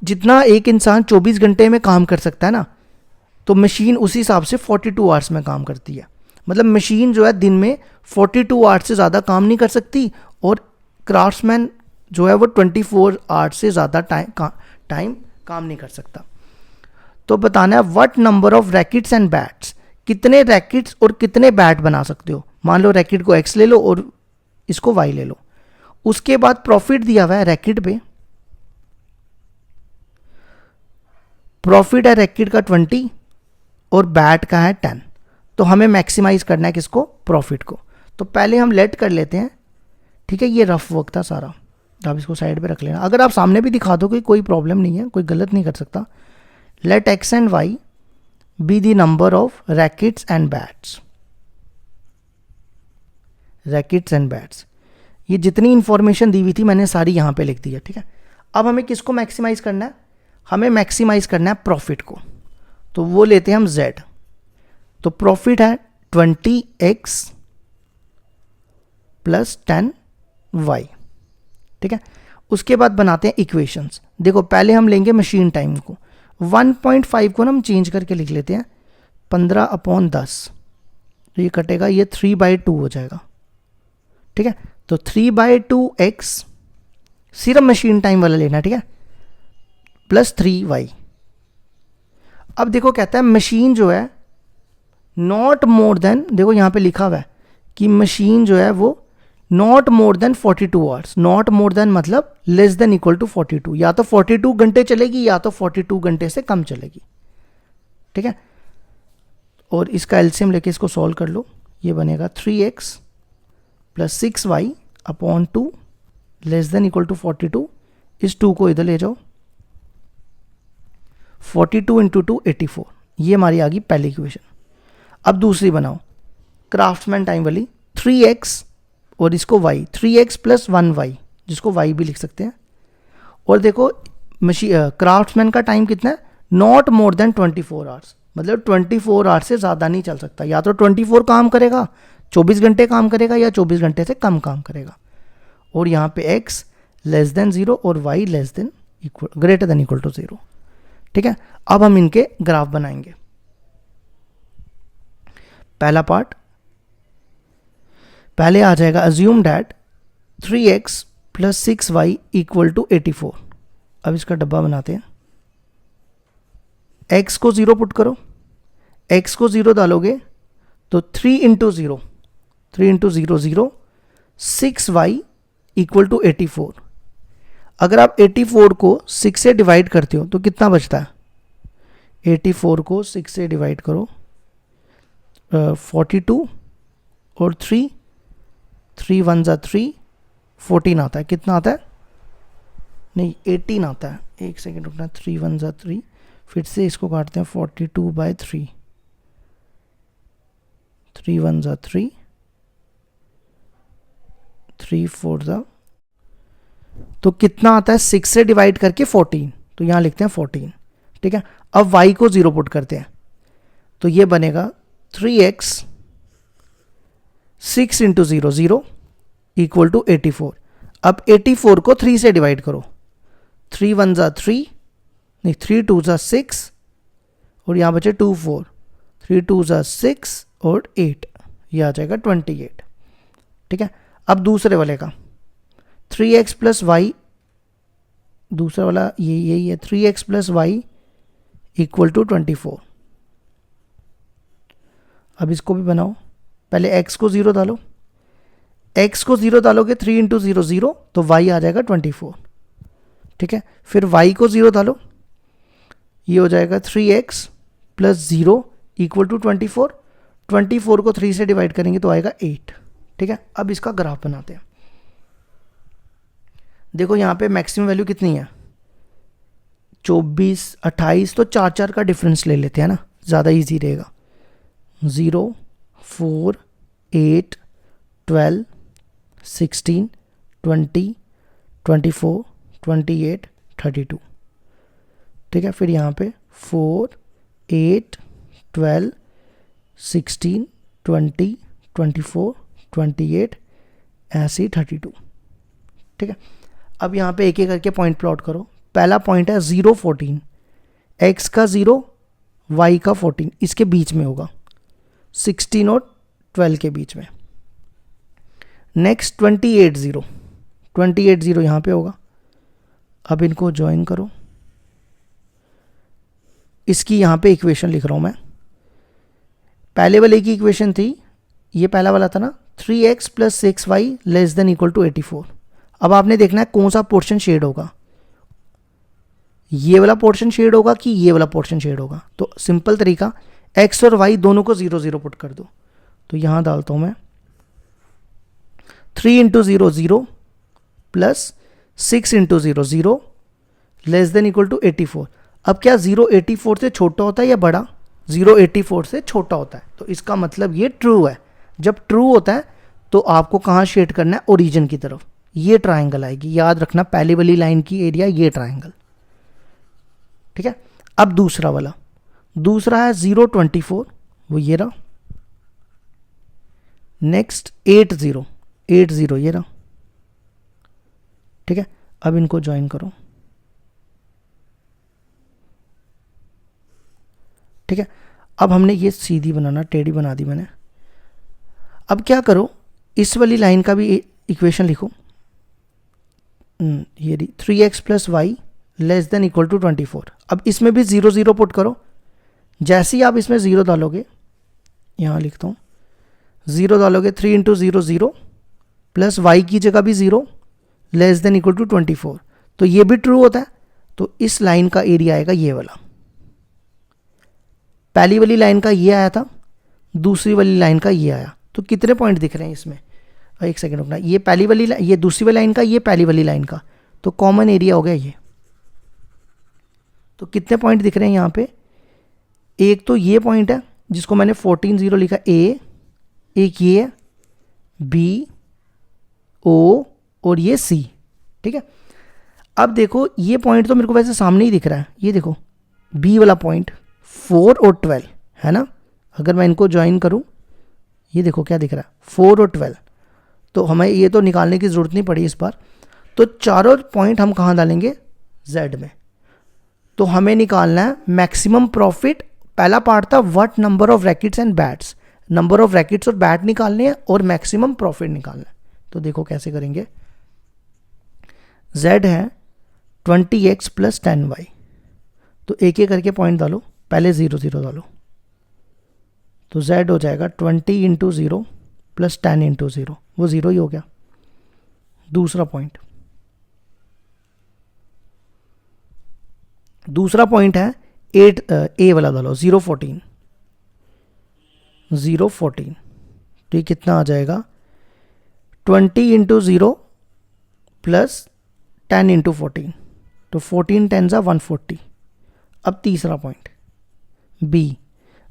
जितना एक इंसान 24 घंटे में काम कर सकता है ना, तो मशीन उसी हिसाब से 42 आवर्स में काम करती है। मतलब मशीन जो है दिन में 42 आवर्स से ज़्यादा काम नहीं कर सकती, और क्राफ्ट्समैन जो है वो 24 आवर्स से ज़्यादा टाइम काम नहीं कर सकता। तो बताना है what number of rackets and bats, कितने रैकेट्स और कितने बैट बना सकते हो। मान लो रैकेट को एक्स ले लो और इसको वाई ले लो। उसके बाद प्रॉफिट दिया हुआ है रैकेट पे, प्रॉफिट है रैकेट का 20 और बैट का है 10। तो हमें मैक्सिमाइज करना है किसको? प्रॉफिट को। तो पहले हम लेट कर लेते हैं। ठीक है। ये रफ वर्क था सारा, आप इसको साइड पे रख लेना। अगर आप सामने भी दिखा दो कोई प्रॉब्लम नहीं है, कोई गलत नहीं कर सकता। Let x and Y be the number of rackets and bats, rackets and bats. ये जितनी इंफॉर्मेशन दी हुई थी मैंने सारी यहाँ पे लिख दी है। ठीक है। अब हमें किसको मैक्सिमाइज करना है? हमें मैक्सिमाइज करना है प्रॉफिट को, तो वो लेते हैं हम z। तो प्रॉफिट है 20x प्लस 10y। ठीक है। उसके बाद बनाते हैं इक्वेशंस। देखो पहले हम लेंगे मशीन टाइम को, 1.5 को ना हम चेंज करके लिख लेते हैं 15/10, तो ये कटेगा, ये 3/2 हो जाएगा। ठीक है। तो 3/2x सिर्फ मशीन टाइम वाला लेना है। ठीक है। Plus 3y। अब देखो कहता है मशीन जो है नॉट मोर देन, देखो यहाँ पे लिखा हुआ है कि मशीन जो है वो not more than 42 hours. Not more then मतलब लेस देन इक्वल टू 42, या तो 42 घंटे चलेगी या तो 42 घंटे से कम चलेगी। ठीक है। और इसका एलसीएम लेके इसको सॉल्व कर लो, ये बनेगा 3x plus 6y/2 less than equal to 42। इस 2 को इधर ले जाओ, 42 इंटू 2 84, ये हमारी आ गई पहली इक्वेशन। अब दूसरी बनाओ क्राफ्ट्समैन टाइम वाली, 3x और इसको y, 3x प्लस 1y, जिसको y भी लिख सकते हैं। और देखो क्राफ्ट्समैन का टाइम कितना है? नॉट मोर देन 24 आवर्स, मतलब 24 आवर्स से ज़्यादा नहीं चल सकता। या तो 24 काम करेगा, 24 घंटे काम करेगा, या 24 घंटे से कम काम करेगा। और यहाँ पे x लेस देन 0 और y less than greater than equal to 0। ठीक है। अब हम इनके ग्राफ बनाएंगे। पहला पार्ट पहले आ जाएगा, assume that 3x plus 6y equal to 84। अब इसका डब्बा बनाते हैं। x को 0 पुट करो, x को 0 डालोगे तो 3 into 0, 3 into 0 0, 6y equal to 84। अगर आप 84 को 6 से डिवाइड करते हो तो कितना बचता है? 84 को 6 से डिवाइड करो, 42 और 3 1 ज़ा 3, 14 आता है। कितना आता है? नहीं 18 आता है। एक सेकेंड रुकना, 3 1 ज़ा 3, फिर से इसको काटते हैं 42/3, 3 1 ज़ा 3, 3 4 ज़ा, तो कितना आता है? 6 से डिवाइड करके 14, तो यहाँ लिखते हैं 14। ठीक है। अब y को 0 पुट करते हैं, तो ये बनेगा 3x 6 इंटू 0 0 इक्वल टू 84। अब 84 को 3 से डिवाइड करो, 3 1 ज़ा 3, नहीं 3 2 ज़ा 6, और यहाँ बचे 2 4, 3 2 ज़ा 6 और 8, ये आ जाएगा 28। ठीक है। अब दूसरे वाले का 3x प्लस वाई, दूसरा वाला यही है 3x plus y equal to 24। अब इसको भी बनाओ, पहले x को 0 डालो, x को 0 डालोगे 3 इंटू 0 0, तो y आ जाएगा 24। ठीक है, फिर y को 0 डालो, ये हो जाएगा 3x प्लस 0 इक्वल टू 24। 24 को 3 से डिवाइड करेंगे तो आएगा 8। ठीक है, अब इसका ग्राफ बनाते हैं। देखो यहाँ पे मैक्सिमम वैल्यू कितनी है, 24 28, तो 4 4 का डिफरेंस ले लेते हैं ना, ज़्यादा इजी रहेगा। 0 4 8 12 16 20 24 28 32। ठीक है, फिर यहाँ पे 4 8 12 16 20 24 28 ऐसे ही 32। ठीक है, अब यहाँ पे एक एक करके पॉइंट प्लॉट करो। पहला पॉइंट है 0 14, x का 0 y का 14, इसके बीच में होगा 16 और 12 के बीच में। नेक्स्ट 28 0, 28 0 यहाँ पे होगा। अब इनको ज्वाइन करो, इसकी यहाँ पे इक्वेशन लिख रहा हूँ मैं। पहले वाले की इक्वेशन थी, ये पहला वाला था ना, 3x plus 6y less than equal to 84। अब आपने देखना है कौन सा पोर्शन शेड होगा, ये वाला पोर्शन शेड होगा कि ये वाला पोर्शन शेड होगा। तो सिंपल तरीका, x और y दोनों को 0 0 पुट कर दो। तो यहां डालता हूं मैं 3 into 0 0 plus 6 into 0 0 less than equal to 84। अब क्या 0 84 से छोटा होता है या बड़ा? 0 84 से छोटा होता है, तो इसका मतलब ये ट्रू है। जब ट्रू होता है तो आपको कहाँ शेड करना है, ओरिजिन की तरफ। ये ट्राइंगल आएगी, याद रखना पहली वाली लाइन की एरिया ये ट्राइंगल। ठीक है, अब दूसरा वाला, दूसरा है 0 24, वो ये रहा। नेक्स्ट 8 0 8 0, ये रहा। ठीक है, अब इनको ज्वाइन करो। ठीक है, अब हमने ये सीधी बनाना, टेढ़ी बना दी मैंने। अब क्या करो, इस वाली लाइन का भी इक्वेशन लिखो, ये 3x plus y less than equal to 24। अब इसमें भी 0 0 पुट करो। जैसे ही आप इसमें 0 डालोगे, यहाँ लिखता हूँ, 0 डालोगे 3 इंटू 0 0 प्लस वाई की जगह भी 0 लेस देन इक्वल टू 24, तो ये भी ट्रू होता है। तो इस लाइन का एरिया आएगा ये वाला। पहली वाली लाइन का ये आया था, दूसरी वाली लाइन का ये आया। तो कितने पॉइंट दिख रहे हैं इसमें? एक सेकंड रुकना, ये पहली वाली, ये दूसरी वाली लाइन का, ये पहली वाली लाइन का, तो कॉमन एरिया हो गया ये। तो कितने पॉइंट दिख रहे हैं यहाँ पे? एक तो ये पॉइंट है जिसको मैंने 14 0 लिखा, ए, एक ये है बी, ओ, और ये सी। ठीक है, अब देखो ये पॉइंट तो मेरे को वैसे सामने ही दिख रहा है, ये देखो बी वाला पॉइंट 4 और 12 है ना। अगर मैं इनको ज्वाइन करूं, ये देखो क्या दिख रहा है, 4 और 12। तो हमें ये तो निकालने की ज़रूरत नहीं पड़ी इस बार। तो चारों पॉइंट हम कहाँ डालेंगे? Z में। तो हमें निकालना है मैक्सिमम प्रॉफिट। पहला पार्ट था what number of rackets and bats, number of rackets और बैट निकालने हैं और मैक्सिमम प्रॉफिट निकालना है। तो देखो कैसे करेंगे। Z है 20x प्लस 10y, तो एक एक करके पॉइंट डालो, पहले 0 0 डालो। तो Z हो जाएगा 20 इंटू 0 प्लस 10 इंटू 0, वो 0 ही हो गया। दूसरा पॉइंट, दूसरा पॉइंट है 8 ए वाला डालो, 0 14 0 14, तो ये कितना आ जाएगा 20 इंटू 0 प्लस 10 इंटू 14, तो 14 10 जा 140। अब तीसरा पॉइंट बी,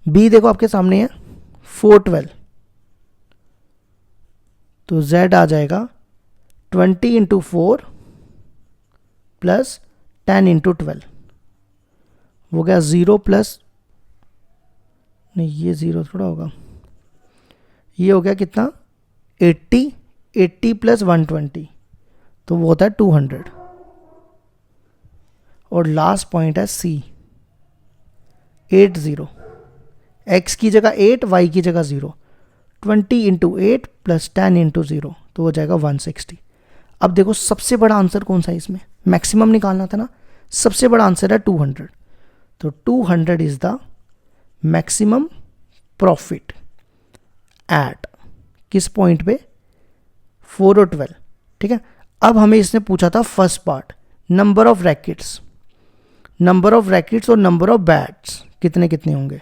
बी देखो आपके सामने है 4 12, तो Z आ जाएगा 20 इंटू 4 प्लस 10 इंटू 12, हो गया 0 प्लस, नहीं ये 0 थोड़ा होगा, ये हो गया कितना 80, 80 प्लस 120, तो वो होता है 200। और लास्ट पॉइंट है C 8 0, x की जगह 8, y की जगह 0, 20 इंटू 8 प्लस 10 इंटू 0, तो हो जाएगा 160। अब देखो सबसे बड़ा आंसर कौन सा है इसमें, मैक्सिमम निकालना था ना, सबसे बड़ा आंसर है 200, तो 200 is the maximum profit at किस पॉइंट पे, 4 और 12। ठीक है, अब हमें इसने पूछा था first part, number of rackets, number of rackets और नंबर ऑफ बैट्स कितने कितने होंगे,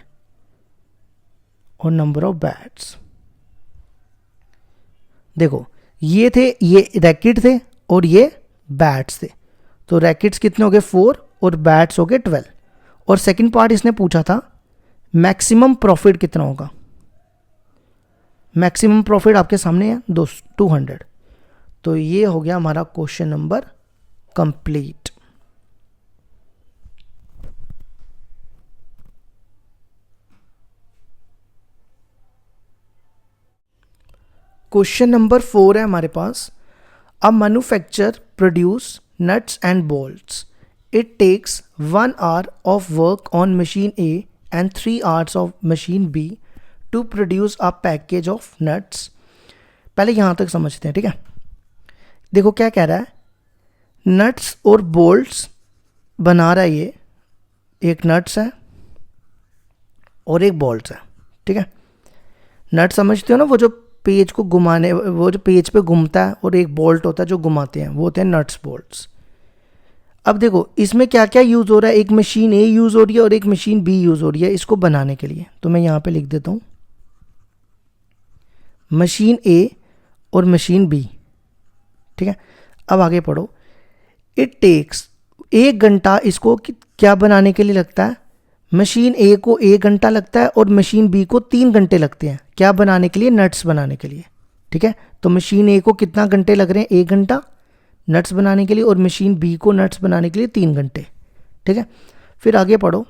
और नंबर ऑफ बैट्स। देखो ये थे, ये रैकेट थे और ये बैट्स थे, तो रैकेट्स कितने हो गए 4 और बैट्स हो गए 12। और सेकंड पार्ट इसने पूछा था मैक्सिमम प्रॉफिट कितना होगा, मैक्सिमम प्रॉफिट आपके सामने है 200। तो ये हो गया हमारा question number complete. Question number 4 है हमारे पास, a manufacture produce nuts and bolts, it takes 1 hour of work on machine A and 3 hours of machine B to produce a package of nuts. पहले यहाँ तक समझते हैं, ठीक है। देखो क्या कह रहा है, नट्स और बोल्ट्स बना रहा है ये, एक नट्स है और एक बोल्ट्स है, ठीक है। नट समझते हो ना, वो जो पेज को घुमाने, वो जो पेज पे घूमता है, और एक बोल्ट होता है जो घुमाते हैं, वो होते हैं नट्स बोल्ट्स। अब देखो इसमें क्या क्या यूज़ हो रहा है, एक मशीन ए यूज़ हो रही है और एक मशीन बी यूज़ हो रही है इसको बनाने के लिए। तो मैं यहाँ पे लिख देता हूँ मशीन ए और मशीन बी, ठीक है। अब आगे पढ़ो, इट टेक्स, 1 घंटा इसको क्या बनाने के लिए लगता है, मशीन ए को 1 घंटा लगता है और मशीन बी को 3 घंटे लगते हैं, क्या बनाने के लिए, नट्स बनाने के लिए, ठीक है। तो मशीन ए को कितना घंटे लग रहे हैं, 1 घंटा नट्स बनाने के लिए, और मशीन बी को नट्स बनाने के लिए 3 घंटे, ठीक है। फिर आगे पढ़ो,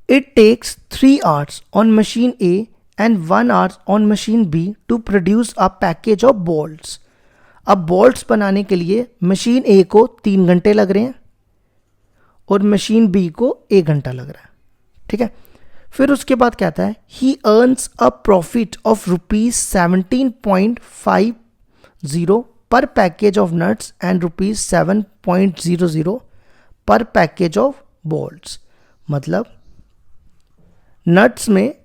it takes 3 hours on machine A and 1 hour on machine B to produce a package of bolts. अब बोल्ट्स बनाने के लिए मशीन ए को 3 घंटे लग रहे हैं और मशीन बी को 1 घंटा लग रहा है, ठीक है। फिर उसके बाद क्या आता है, ही अर्न्स अ प्रॉफिट ऑफ ₹17.50 पर पैकेज ऑफ नट्स एंड ₹7.00 पर पैकेज ऑफ बोल्ट्स। मतलब नट्स में,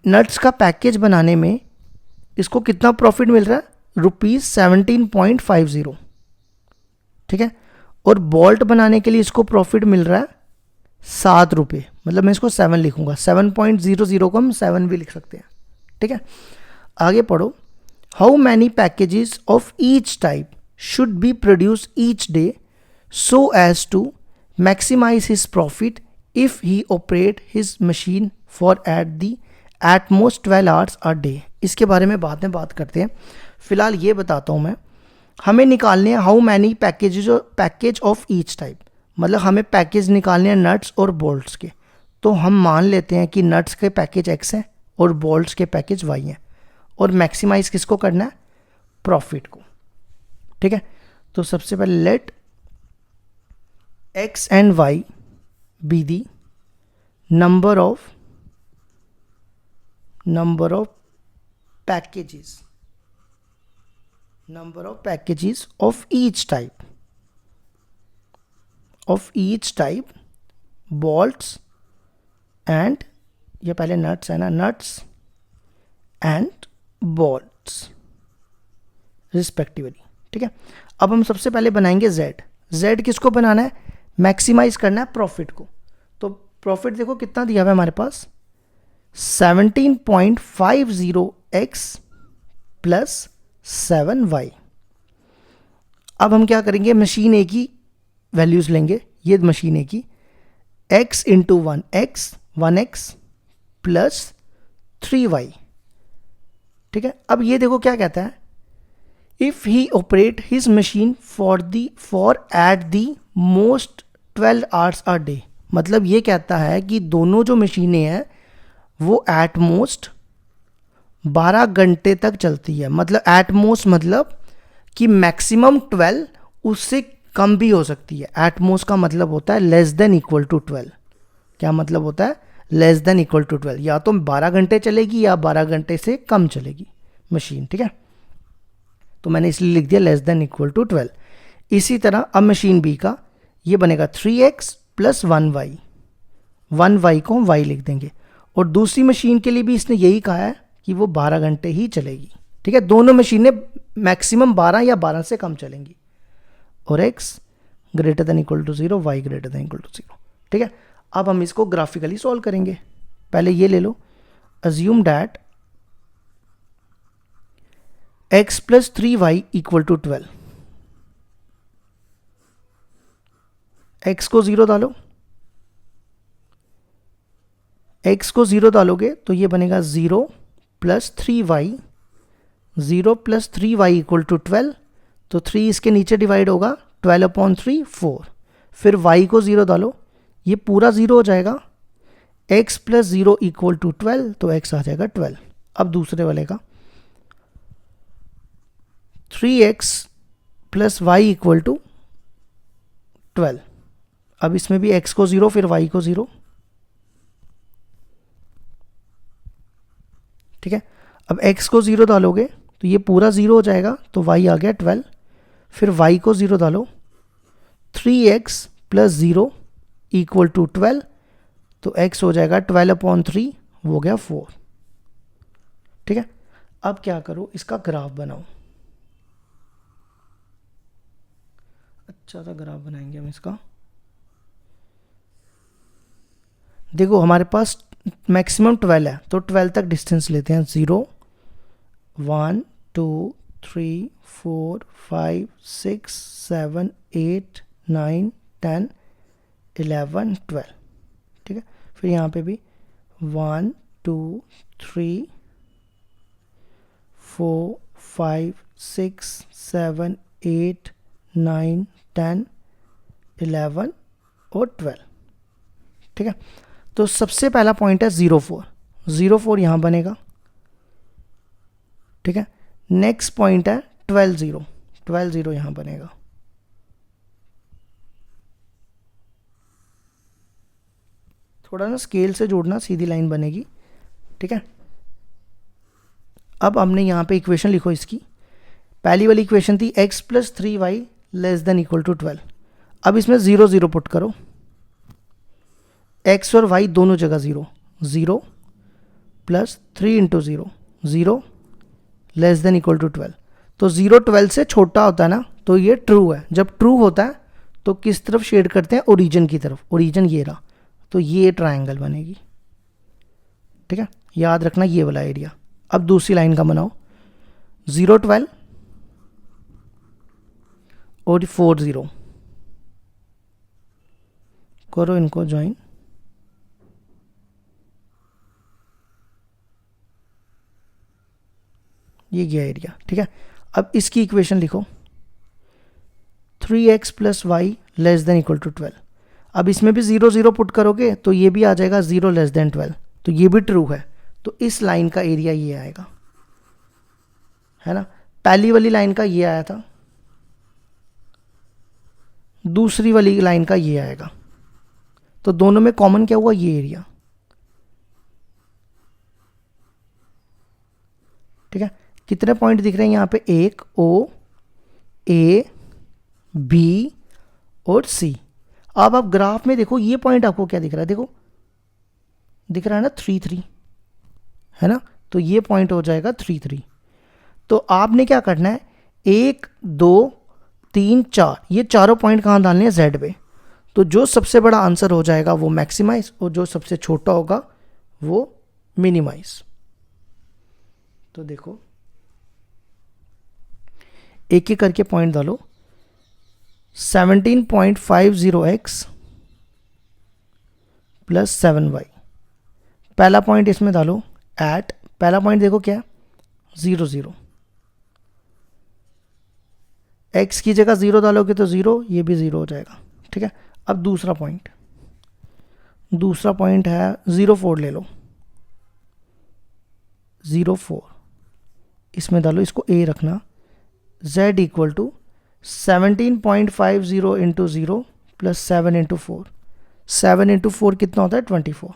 नट्स का पैकेज बनाने में इसको कितना प्रॉफिट मिल रहा है, ₹17.50, ठीक है। और बोल्ट बनाने के लिए इसको प्रॉफिट मिल रहा है ₹7, मतलब मैं इसको 7 लिखूंगा, 7.00 को हम 7 भी लिख सकते हैं, ठीक है। आगे पढ़ो, how many packages of each type should be produce each day so as to maximize his profit if he operate his machine for at most 12 hours a day. इसके बारे में बाद में बात करते हैं, फिलहाल ये बताता हूँ मैं। हमें निकालने हैं how many package of each type, मतलब हमें पैकेज निकालने हैं नट्स और बोल्ट्स के। तो हम मान लेते हैं कि नट्स के पैकेज x है और बोल्ट्स के पैकेज y हैं, और मैक्सिमाइज किसको करना है, प्रॉफिट को, ठीक है। तो सबसे पहले let x and y be the number of packages of each type bolts and, ये पहले नट्स है ना, नट्स एंड बोल्ट्स रिस्पेक्टिवली, ठीक है। अब हम सबसे पहले बनाएंगे z किसको बनाना है, मैक्सिमाइज करना है प्रॉफिट को। तो प्रॉफिट देखो कितना दिया हुआ है हमारे पास, 17.50x प्लस 7y। अब हम क्या करेंगे, मशीन ए की वैल्यूज लेंगे, ये मशीन ए की, x into 1x plus 3y, ठीक है। अब ये देखो क्या कहता है, if he operate his machine for at the most 12 hours a day. मतलब ये कहता है कि दोनों जो मशीनें हैं वो एट मोस्ट 12 घंटे तक चलती है। मतलब एट मोस्ट मतलब कि मैक्सिमम 12, उससे कम भी हो सकती है। एट मोस्ट का मतलब होता है लेस देन इक्वल टू 12। क्या मतलब होता है, लेस देन इक्वल टू 12, या तो 12 घंटे चलेगी या 12 घंटे से कम चलेगी मशीन, ठीक है। तो मैंने इसलिए लिख दिया लेस देन इक्वल टू 12। इसी तरह अब मशीन बी का ये बनेगा 3x प्लस 1y, 1y को हम y लिख देंगे, और दूसरी मशीन के लिए भी इसने यही कहा है कि वो 12 घंटे ही चलेगी, ठीक है। दोनों मशीनें मैक्सिमम 12 या 12 से कम चलेंगी, और x greater than equal to 0, y greater than equal to 0, ठीक है। अब हम इसको ग्राफिकली सॉल्व करेंगे। पहले ये ले लो, assume that x plus 3y equal to 12, x को 0 डालो, x को 0 डालोगे तो ये बनेगा 0 plus 3y, 0 plus 3y equal to 12, तो 3 इसके नीचे डिवाइड होगा, 12/3 4, फिर y को 0 डालो, ये पूरा 0 हो जाएगा, x प्लस 0 इक्वल टू 12, तो x आ जाएगा 12। अब दूसरे वाले का 3x plus y equal to 12, अब इसमें भी x को 0 फिर y को 0, ठीक है। अब x को 0 डालोगे तो ये पूरा 0 हो जाएगा, तो y आ गया 12, फिर y को 0 डालो, 3x प्लस 0 इक्वल टू 12, तो x हो जाएगा 12/3, वो हो गया 4, ठीक है। अब क्या करो, इसका ग्राफ बनाओ, अच्छा सा ग्राफ बनाएंगे हम इसका। देखो हमारे पास मैक्सिमम 12 है, तो 12 तक डिस्टेंस लेते हैं, 0 1 2 3 4 5 6 7 8 9 10 11 12, ठीक है। फिर यहाँ पे भी 1 2 3 4 5 6 7 8 9 10 11 और 12, ठीक है। तो सबसे पहला पॉइंट है 0 4 यहाँ बनेगा, ठीक है। नेक्स्ट पॉइंट है 12 0 यहाँ बनेगा, थोड़ा ना स्केल से जोड़ना, सीधी लाइन बनेगी, ठीक है। अब हमने यहाँ पे इक्वेशन लिखो इसकी, पहली वाली इक्वेशन थी x plus 3y less than equal to 12, अब इसमें 0 0 पुट करो, x और y दोनों जगह 0 0 plus 3 into 0 0 less than equal to 12, तो 0 12 से छोटा होता है ना, तो ये ट्रू है। जब ट्रू होता है तो किस तरफ शेड करते हैं, ओरिजिन की तरफ, ओरिजिन ये रहा, तो ये ट्रायंगल बनेगी, ठीक है। याद रखना ये वाला एरिया। अब दूसरी लाइन का बनाओ, 0 12 और 4 0, करो इनको ज्वाइन, ये गया एरिया, ठीक है। अब इसकी इक्वेशन लिखो, 3x plus y less than equal to 12, अब इसमें भी 0 0 पुट करोगे तो ये भी आ जाएगा 0 लेस देन 12, तो ये भी ट्रू है, तो इस लाइन का एरिया ये आएगा, है ना। पहली वाली लाइन का ये आया था, दूसरी वाली लाइन का ये आएगा, तो दोनों में कॉमन क्या हुआ, ये एरिया, ठीक है। कितने पॉइंट दिख रहे हैं यहाँ पे, एक ओ, ए, बी और सी। अब आप ग्राफ में देखो, ये पॉइंट आपको क्या दिख रहा है, देखो दिख रहा है ना 3 3, है ना, तो ये पॉइंट हो जाएगा 3 3। तो आपने क्या करना है, 1 2 3 4, ये चारों पॉइंट कहाँ डालने हैं, जेड पे, तो जो सबसे बड़ा आंसर हो जाएगा वो मैक्सिमाइज, और जो सबसे छोटा होगा वो मिनिमाइज। तो देखो एक एक करके पॉइंट डालो, 17.50x प्लस 7y, पहला पॉइंट इसमें डालो, एट, पहला पॉइंट देखो क्या, 0 0, x की जगह 0 डालोगे तो 0, ये भी 0 हो जाएगा, ठीक है। अब दूसरा पॉइंट है 0 4, ले लो 0 4, इसमें डालो, इसको a रखना, z equal to 17.50 into 0 plus 7 into 4, 7 into 4 कितना होता है, 24,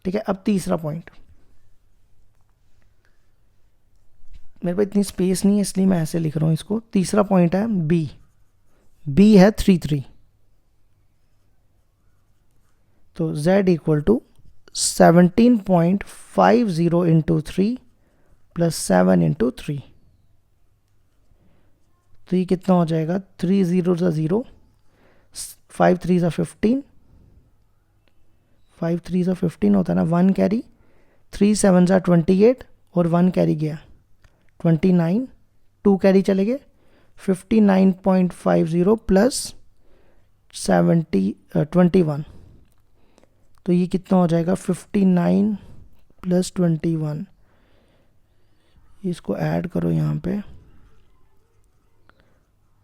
ठीक है, अब तीसरा पॉइंट, मेरे पास इतनी स्पेस नहीं है इसलिए मैं ऐसे लिख रहा हूँ इसको। तीसरा पॉइंट है बी, बी है 3 तो z equal to 17.50 into 3 plus 7 into 3, तो ये कितना हो जाएगा, 3 0 0, 5 3 15, 5 3 15 होता है ना, 1 कैरी, 3 7 28 और 1 कैरी गया 29, 2 कैरी चले गए, 59.50 प्लस 21, तो ये कितना हो जाएगा 59 प्लस 21, इसको ऐड करो यहाँ पे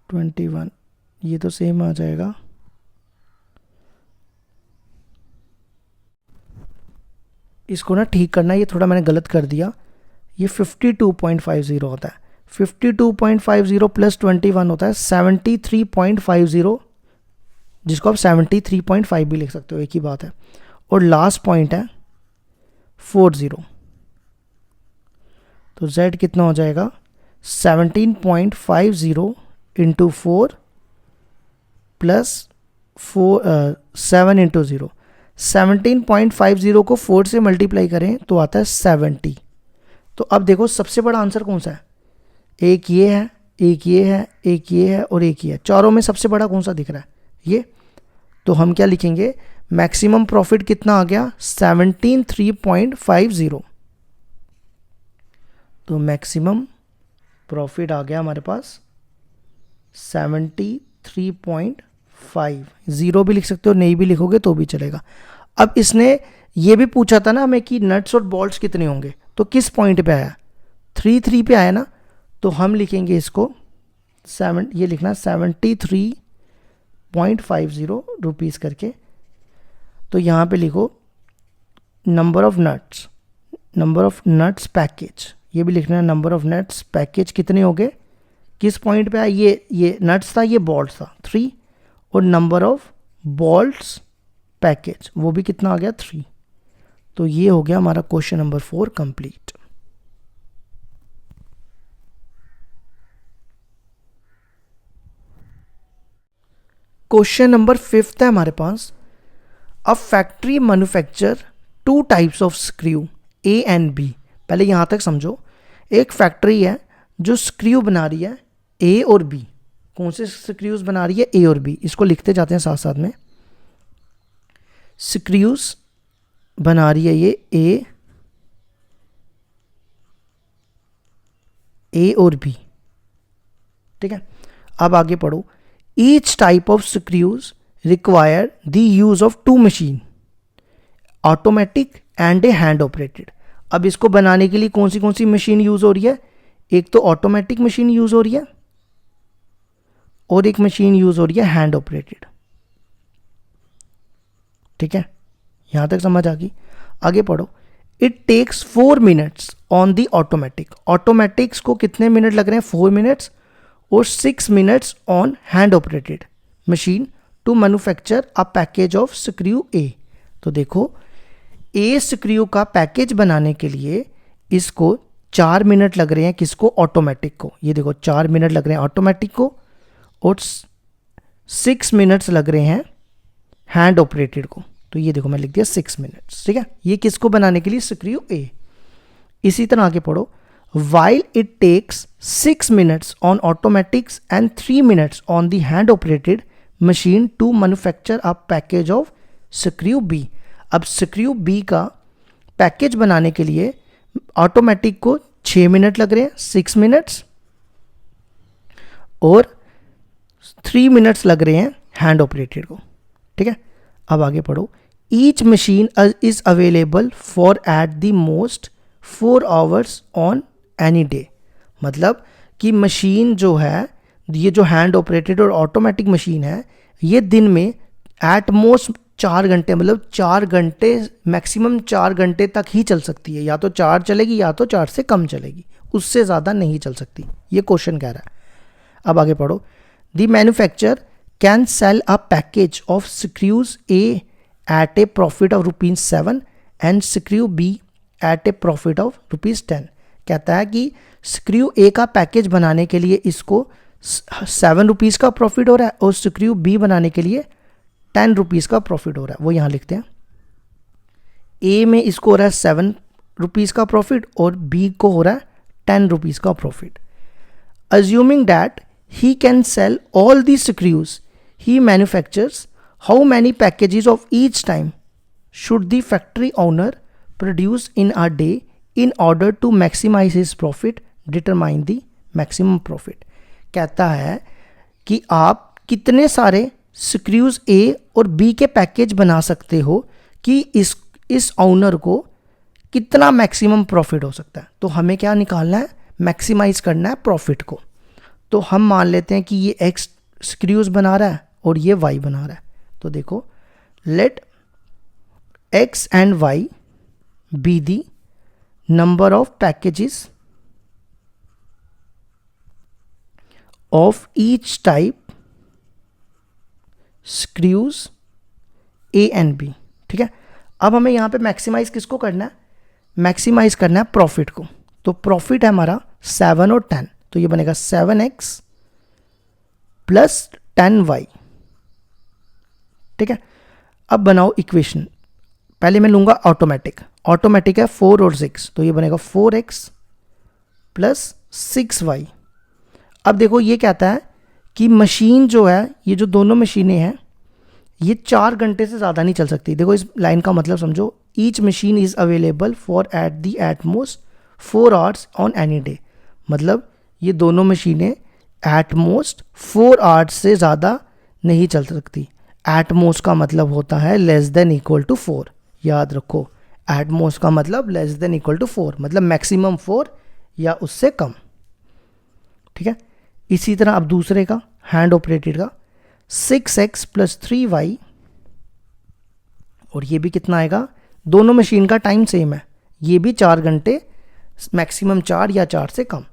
21, ये तो सेम आ जाएगा। इसको ना ठीक करना, ये थोड़ा मैंने गलत कर दिया, ये 52.50 होता है, 52.50 प्लस 21 होता है 73.50, जिसको आप 73.5 भी लिख सकते हो, एक ही बात है। और लास्ट पॉइंट है 40, तो z कितना हो जाएगा 17.50 इंटू 4 प्लस 7 इंटू 0, 17.50 को 4 से मल्टीप्लाई करें तो आता है 70। तो अब देखो सबसे बड़ा आंसर कौन सा है, एक ये है, एक ये है, एक ये है और एक ये है, चारों में सबसे बड़ा कौन सा दिख रहा है, ये। तो हम क्या लिखेंगे, मैक्सिमम प्रॉफिट कितना आ गया 73.50, तो मैक्सिमम प्रॉफिट आ गया हमारे पास 73.5, ज़ीरो भी लिख सकते हो, नहीं भी लिखोगे तो भी चलेगा। अब इसने ये भी पूछा था ना हमें कि नट्स और बोल्ट्स कितने होंगे, तो किस पॉइंट पे आया, 3 पे आया ना, तो हम लिखेंगे इसको ये लिखना 73.50 रुपीज़ करके। तो यहाँ पे लिखो नंबर ऑफ नट्स पैकेज, ये भी लिखना है नंबर ऑफ नट्स पैकेज कितने हो गए, किस पॉइंट पे आया, ये नट्स था, ये बॉल्ट्स था 3, और नंबर ऑफ बॉल्ट्स पैकेज वो भी कितना आ गया 3। तो ये हो गया हमारा question number 4 complete. Question number 5 है हमारे पास, a factory manufacture 2 types of screw A and B. पहले यहां तक समझो, एक फैक्ट्री है जो स्क्रू बना रही है ए और बी, कौन से स्क्रूज बना रही है, ए और बी, इसको लिखते जाते हैं साथ साथ में। स्क्रूज बना रही है ये ए और बी, ठीक है। अब आगे पढ़ो, each type of screws require the use of 2 machine, automatic and a hand operated. अब इसको बनाने के लिए कौन सी मशीन यूज हो रही है, एक तो ऑटोमेटिक मशीन यूज हो रही है और एक मशीन यूज हो रही है हैंड ऑपरेटेड, ठीक है, यहां तक समझ आ गई। आगे पढ़ो, it takes 4 minutes on the automatic, automatics को कितने मिनट लग रहे हैं 4 मिनट्स, और 6 minutes on hand operated machine to manufacture a package of screw A. तो देखो ए स्क्रू का पैकेज बनाने के लिए इसको 4 मिनट लग रहे हैं, किसको, ऑटोमेटिक को, ये देखो 4 मिनट लग रहे हैं ऑटोमेटिक को, और 6 मिनट्स लग रहे हैं हैंड ऑपरेटेड को, तो ये देखो मैं लिख दिया 6 मिनट्स, ठीक है। ये किसको बनाने के लिए, स्क्रू ए। इसी तरह आगे पढ़ो, while it takes 6 minutes on automatics and 3 minutes on the hand operated machine to manufacture a package of screw B। अब स्क्रू बी का पैकेज बनाने के लिए ऑटोमेटिक को 6 मिनट लग रहे हैं, 6 मिनट्स, और 3 मिनट्स लग रहे हैं हैंड ऑपरेटेड को, ठीक है। अब आगे पढ़ो, each machine is available for at the most 4 hours on any day. मतलब कि मशीन जो है, ये जो हैंड ऑपरेटेड और ऑटोमेटिक मशीन है, ये दिन में एट मोस्ट 4 घंटे, मतलब 4 घंटे, मैक्सिमम 4 घंटे तक ही चल सकती है, या तो 4 चलेगी या तो 4 से कम चलेगी, उससे ज़्यादा नहीं चल सकती, ये क्वेश्चन कह रहा है। अब आगे पढ़ो, the manufacturer can sell a package of screws A at a profit of ₹7 and screw B at a profit of ₹10। कहता है कि स्क्रू ए का पैकेज बनाने के लिए इसको ₹7 का प्रॉफिट हो रहा है और स्क्रू बी बनाने के लिए ₹10 का प्रॉफिट हो रहा है। वो यहाँ लिखते हैं, ए में इसको हो रहा है ₹7 का प्रॉफिट और बी को हो रहा है ₹10 का profit. Assuming that he can sell all the screws he manufactures, how many packages of each time should the factory owner produce in a day in order to maximize his profit, determine the maximum profit. कहता है कि आप कितने सारे screws ए और B के package बना सकते हो कि इस ओनर को कितना मैक्सिमम प्रॉफिट हो सकता है। तो हमें क्या निकालना है, मैक्सिमाइज करना है प्रॉफिट को। तो हम मान लेते हैं कि ये एक्स स्क्रूज बना रहा है और ये वाई बना रहा है। तो देखो, let x and Y be the number of packages of each type screws A and B. ठीक है, अब हमें यहां पे मैक्सिमाइज किसको करना है, मैक्सिमाइज करना है प्रॉफिट को। तो प्रॉफिट है हमारा 7 और 10, तो ये बनेगा 7x प्लस 10y। ठीक है, अब बनाओ इक्वेशन। पहले मैं लूंगा ऑटोमेटिक, ऑटोमेटिक है 4 और 6, तो ये बनेगा 4x प्लस 6y। अब देखो ये कहता है कि मशीन जो है, ये जो दोनों मशीनें हैं ये 4 घंटे से ज़्यादा नहीं चल सकती। देखो इस लाइन का मतलब समझो, each machine is available for at the at most 4 hours on any day. मतलब ये दोनों मशीनें एट मोस्ट 4 आवर्स से ज़्यादा नहीं चल सकती। एट मोस्ट का मतलब होता है लेस देन इक्वल टू 4। याद रखो, एट मोस्ट का मतलब लेस देन इक्वल टू 4, मतलब मैक्सिमम 4 या उससे कम। ठीक है, इसी तरह अब दूसरे का हैंड ऑपरेटेड का 6x प्लस 3y, और ये भी कितना आएगा, दोनों मशीन का टाइम सेम है, ये भी 4 घंटे, मैक्सिमम 4 या 4 से कम,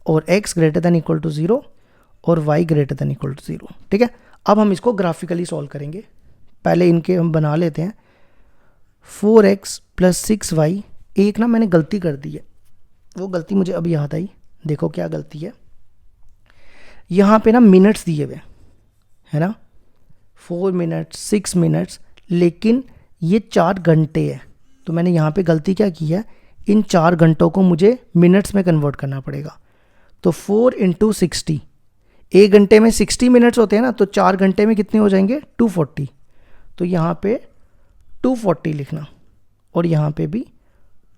और x greater than equal to 0 और y greater than equal to 0। ठीक है, अब हम इसको ग्राफिकली सॉल्व करेंगे। पहले इनके हम बना लेते हैं। 4x प्लस 6y, एक ना मैंने गलती कर दी है, वो गलती मुझे अभी याद आई। देखो क्या गलती है, यहाँ पे ना मिनट्स दिए हुए है ना, 4 मिनट्स 6 मिनट्स, लेकिन ये 4 घंटे है। तो मैंने यहाँ पे गलती क्या की है, इन 4 घंटों को मुझे मिनट्स में कन्वर्ट करना पड़ेगा। तो 4 इंटू 60, एक घंटे में 60 मिनट्स होते हैं ना, तो 4 घंटे में कितने हो जाएंगे, 240। तो यहाँ पे 240 लिखना और यहाँ पे भी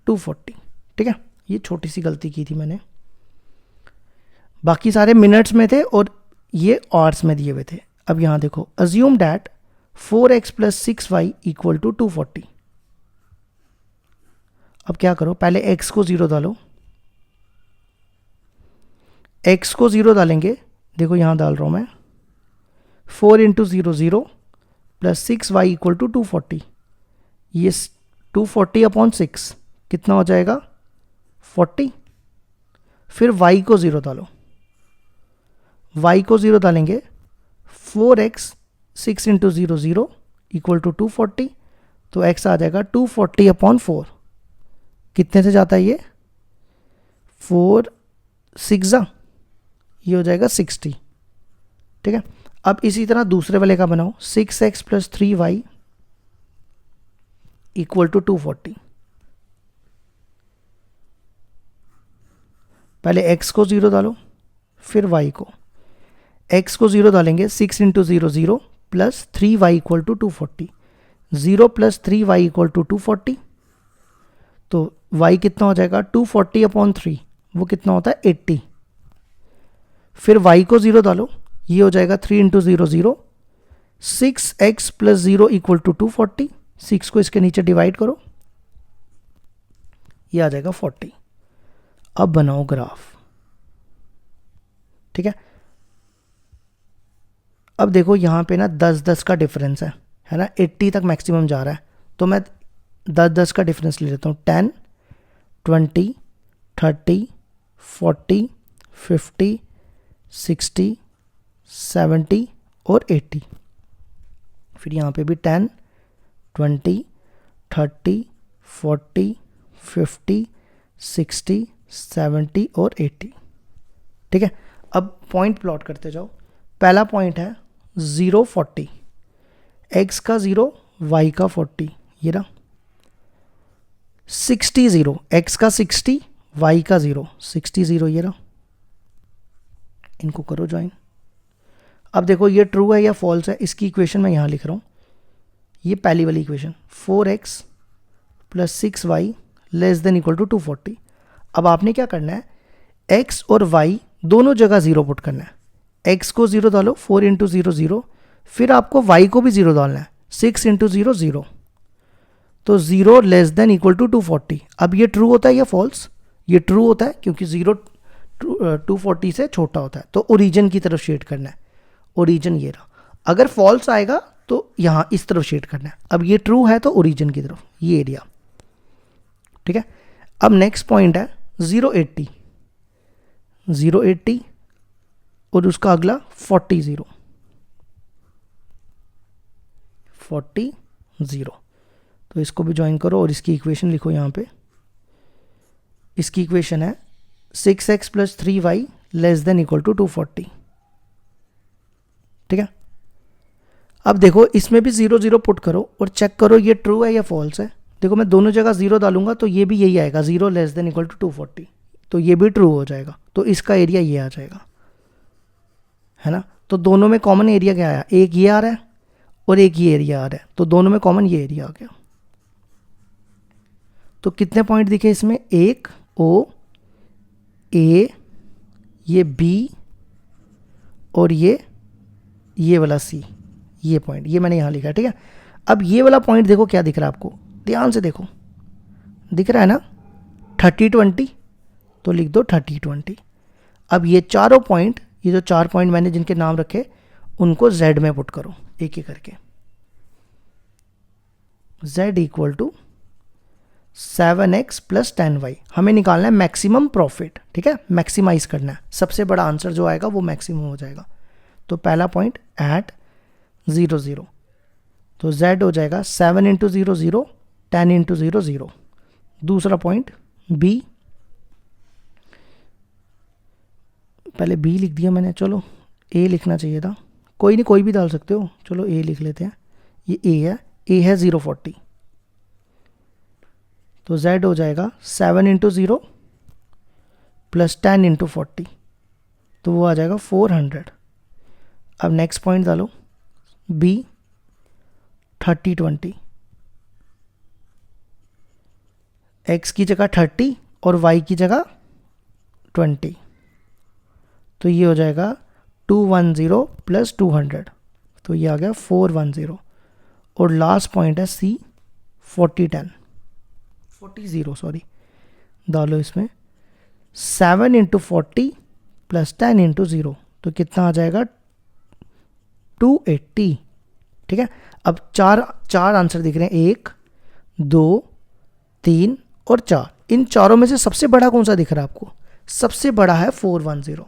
240। ठीक है, ये छोटी सी गलती की थी मैंने, बाकी सारे मिनट्स में थे और ये आवर्स में दिए हुए थे। अब यहाँ देखो, assume that 4x plus 6y equal to 240। अब क्या करो, पहले x को 0 डालो, x को 0 डालेंगे, देखो यहाँ डाल रहा हूँ मैं, 4 into 0 0 plus 6y equal to 240। ये 240 अपॉन 6 कितना हो जाएगा, 40। फिर y को 0 डालो, y को 0 डालेंगे, 4x 6 इंटू 0 0 इक्वल टू 240, तो x आ जाएगा 240 अपॉन 4। कितने से जाता है ये, 4 6 ये हो जाएगा 60। ठीक है, अब इसी तरह दूसरे वाले का बनाओ, 6x plus 3y equal to 240। पहले x को 0 डालो, फिर y को, x को 0 डालेंगे, 6 into 0 0 plus 3y equal to 240, 0 plus 3y equal to 240। तो y कितना हो जाएगा, 240 अपॉन 3, वो कितना होता है 80। फिर y को 0 डालो, ये हो जाएगा 3 into 0 0, 6x plus 0 equal to 240, 6 को इसके नीचे डिवाइड करो, ये आ जाएगा 40। अब बनाओ ग्राफ। ठीक है, अब देखो यहाँ पे ना 10-10 का डिफरेंस है ना, 80 तक मैक्सिमम जा रहा है, तो मैं 10-10 का डिफरेंस ले लेता हूँ। 10 20 30 40 50 60 70 और 80। फिर यहाँ पे भी 10 20 30 40, 50, 60, 70 और 80। ठीक है, अब पॉइंट प्लॉट करते जाओ। पहला पॉइंट है 0, 40, x का 0, y का 40, ये रहा। 60, 0, x का 60, y का 0, 60, 0, ये रहा। इनको करो ज्वाइन। अब देखो ये ट्रू है या फॉल्स है, इसकी इक्वेशन मैं यहाँ लिख रहा हूँ। ये पहली वाली equation 4x plus 6y less than equal to 240। अब आपने क्या करना है, x और y दोनों जगह 0 पुट करना है। x को 0 डालो, 4 इंटू 0 0, फिर आपको y को भी 0 डालना है, 6 इंटू 0 0, तो 0 लेस देन इक्वल टू 240। अब ये ट्रू होता है या फॉल्स? ये ट्रू होता है क्योंकि 0 240 से छोटा होता है, तो ओरिजिन की तरफ शेड करना है। ओरिजिन ये रहा। अगर फॉल्स आएगा तो यहाँ इस तरफ शेड करना है। अब ये ट्रू है तो ओरिजिन की तरफ, ये एरिया। ठीक है, अब नेक्स्ट पॉइंट है 080, 080 और उसका अगला 40, 0, 40, 0। तो इसको भी ज्वाइन करो और इसकी इक्वेशन लिखो यहाँ पे। इसकी इक्वेशन है 6x plus 3y less than equal to 240। ठीक है, अब देखो इसमें भी 0 0 पुट करो और चेक करो ये ट्रू है या फॉल्स है। देखो मैं दोनों जगह 0 डालूंगा तो ये भी यही आएगा, 0 लेस देन इक्वल टू 240, तो ये भी ट्रू हो जाएगा। तो इसका एरिया ये आ जाएगा, है ना। तो दोनों में कॉमन एरिया क्या आया, एक ये आ रहा है और एक ये एरिया आ रहा है, तो दोनों में कॉमन ये एरिया आ गया। तो कितने पॉइंट दिखे इसमें, एक O, A, ये B और ये वाला C, ये पॉइंट, ये मैंने यहाँ लिखा। ठीक है, अब ये वाला पॉइंट देखो क्या दिख रहा है आपको, ध्यान से देखो, दिख रहा है ना 30 20, तो लिख दो 30 20। अब ये चारों पॉइंट, ये जो 4 पॉइंट मैंने जिनके नाम रखे उनको Z में पुट करो एक एक करके। Z equal to 7x plus 10y। हमें निकालना है मैक्सिमम प्रॉफिट। ठीक है, मैक्सिमाइज करना है, सबसे बड़ा आंसर जो आएगा वो मैक्सिमम हो जाएगा। तो पहला पॉइंट एट 0 0, तो Z हो जाएगा 7 इंटू 0 0, 10 इंटू 0 0। दूसरा पॉइंट B, पहले B लिख दिया मैंने, चलो A लिखना चाहिए था, कोई नहीं कोई भी डाल सकते हो, चलो A लिख लेते हैं। ये A है, A है 0 40, तो Z हो जाएगा 7 इंटू 0 प्लस 10 इंटू 40, तो वो आ जाएगा 400। अब नेक्स्ट पॉइंट डालो B 30 20, x की जगह 30 और y की जगह 20, तो ये हो जाएगा 210 प्लस 200, तो ये आ गया 410। और लास्ट पॉइंट है C 40 0 सॉरी, डालो इसमें 7 इंटू 40 प्लस 10 इंटू 0, तो कितना आ जाएगा 280। ठीक है, अब चार आंसर दिख रहे हैं, 1 2 3 और 4। इन चारों में से सबसे बड़ा कौन सा दिख रहा है आपको, सबसे बड़ा है 410,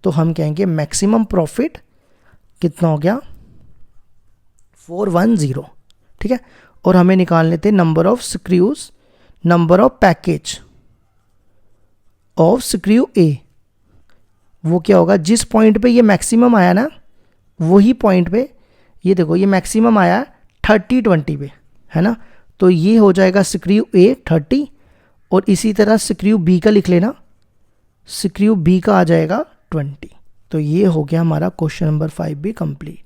तो हम कहेंगे मैक्सिमम प्रॉफिट कितना हो गया 410। ठीक है, और हमें निकालने थे number of screws, number of package of screw A। वो क्या होगा, जिस पॉइंट पे ये मैक्सिमम आया ना वही पॉइंट पे, ये देखो ये मैक्सिमम आया 30 20 पे, है ना, तो ये हो जाएगा स्क्रू A 30, और इसी तरह स्क्रू B का लिख लेना, स्क्रू B का आ जाएगा 20। तो ये हो गया हमारा क्वेश्चन नंबर 5 भी कंप्लीट।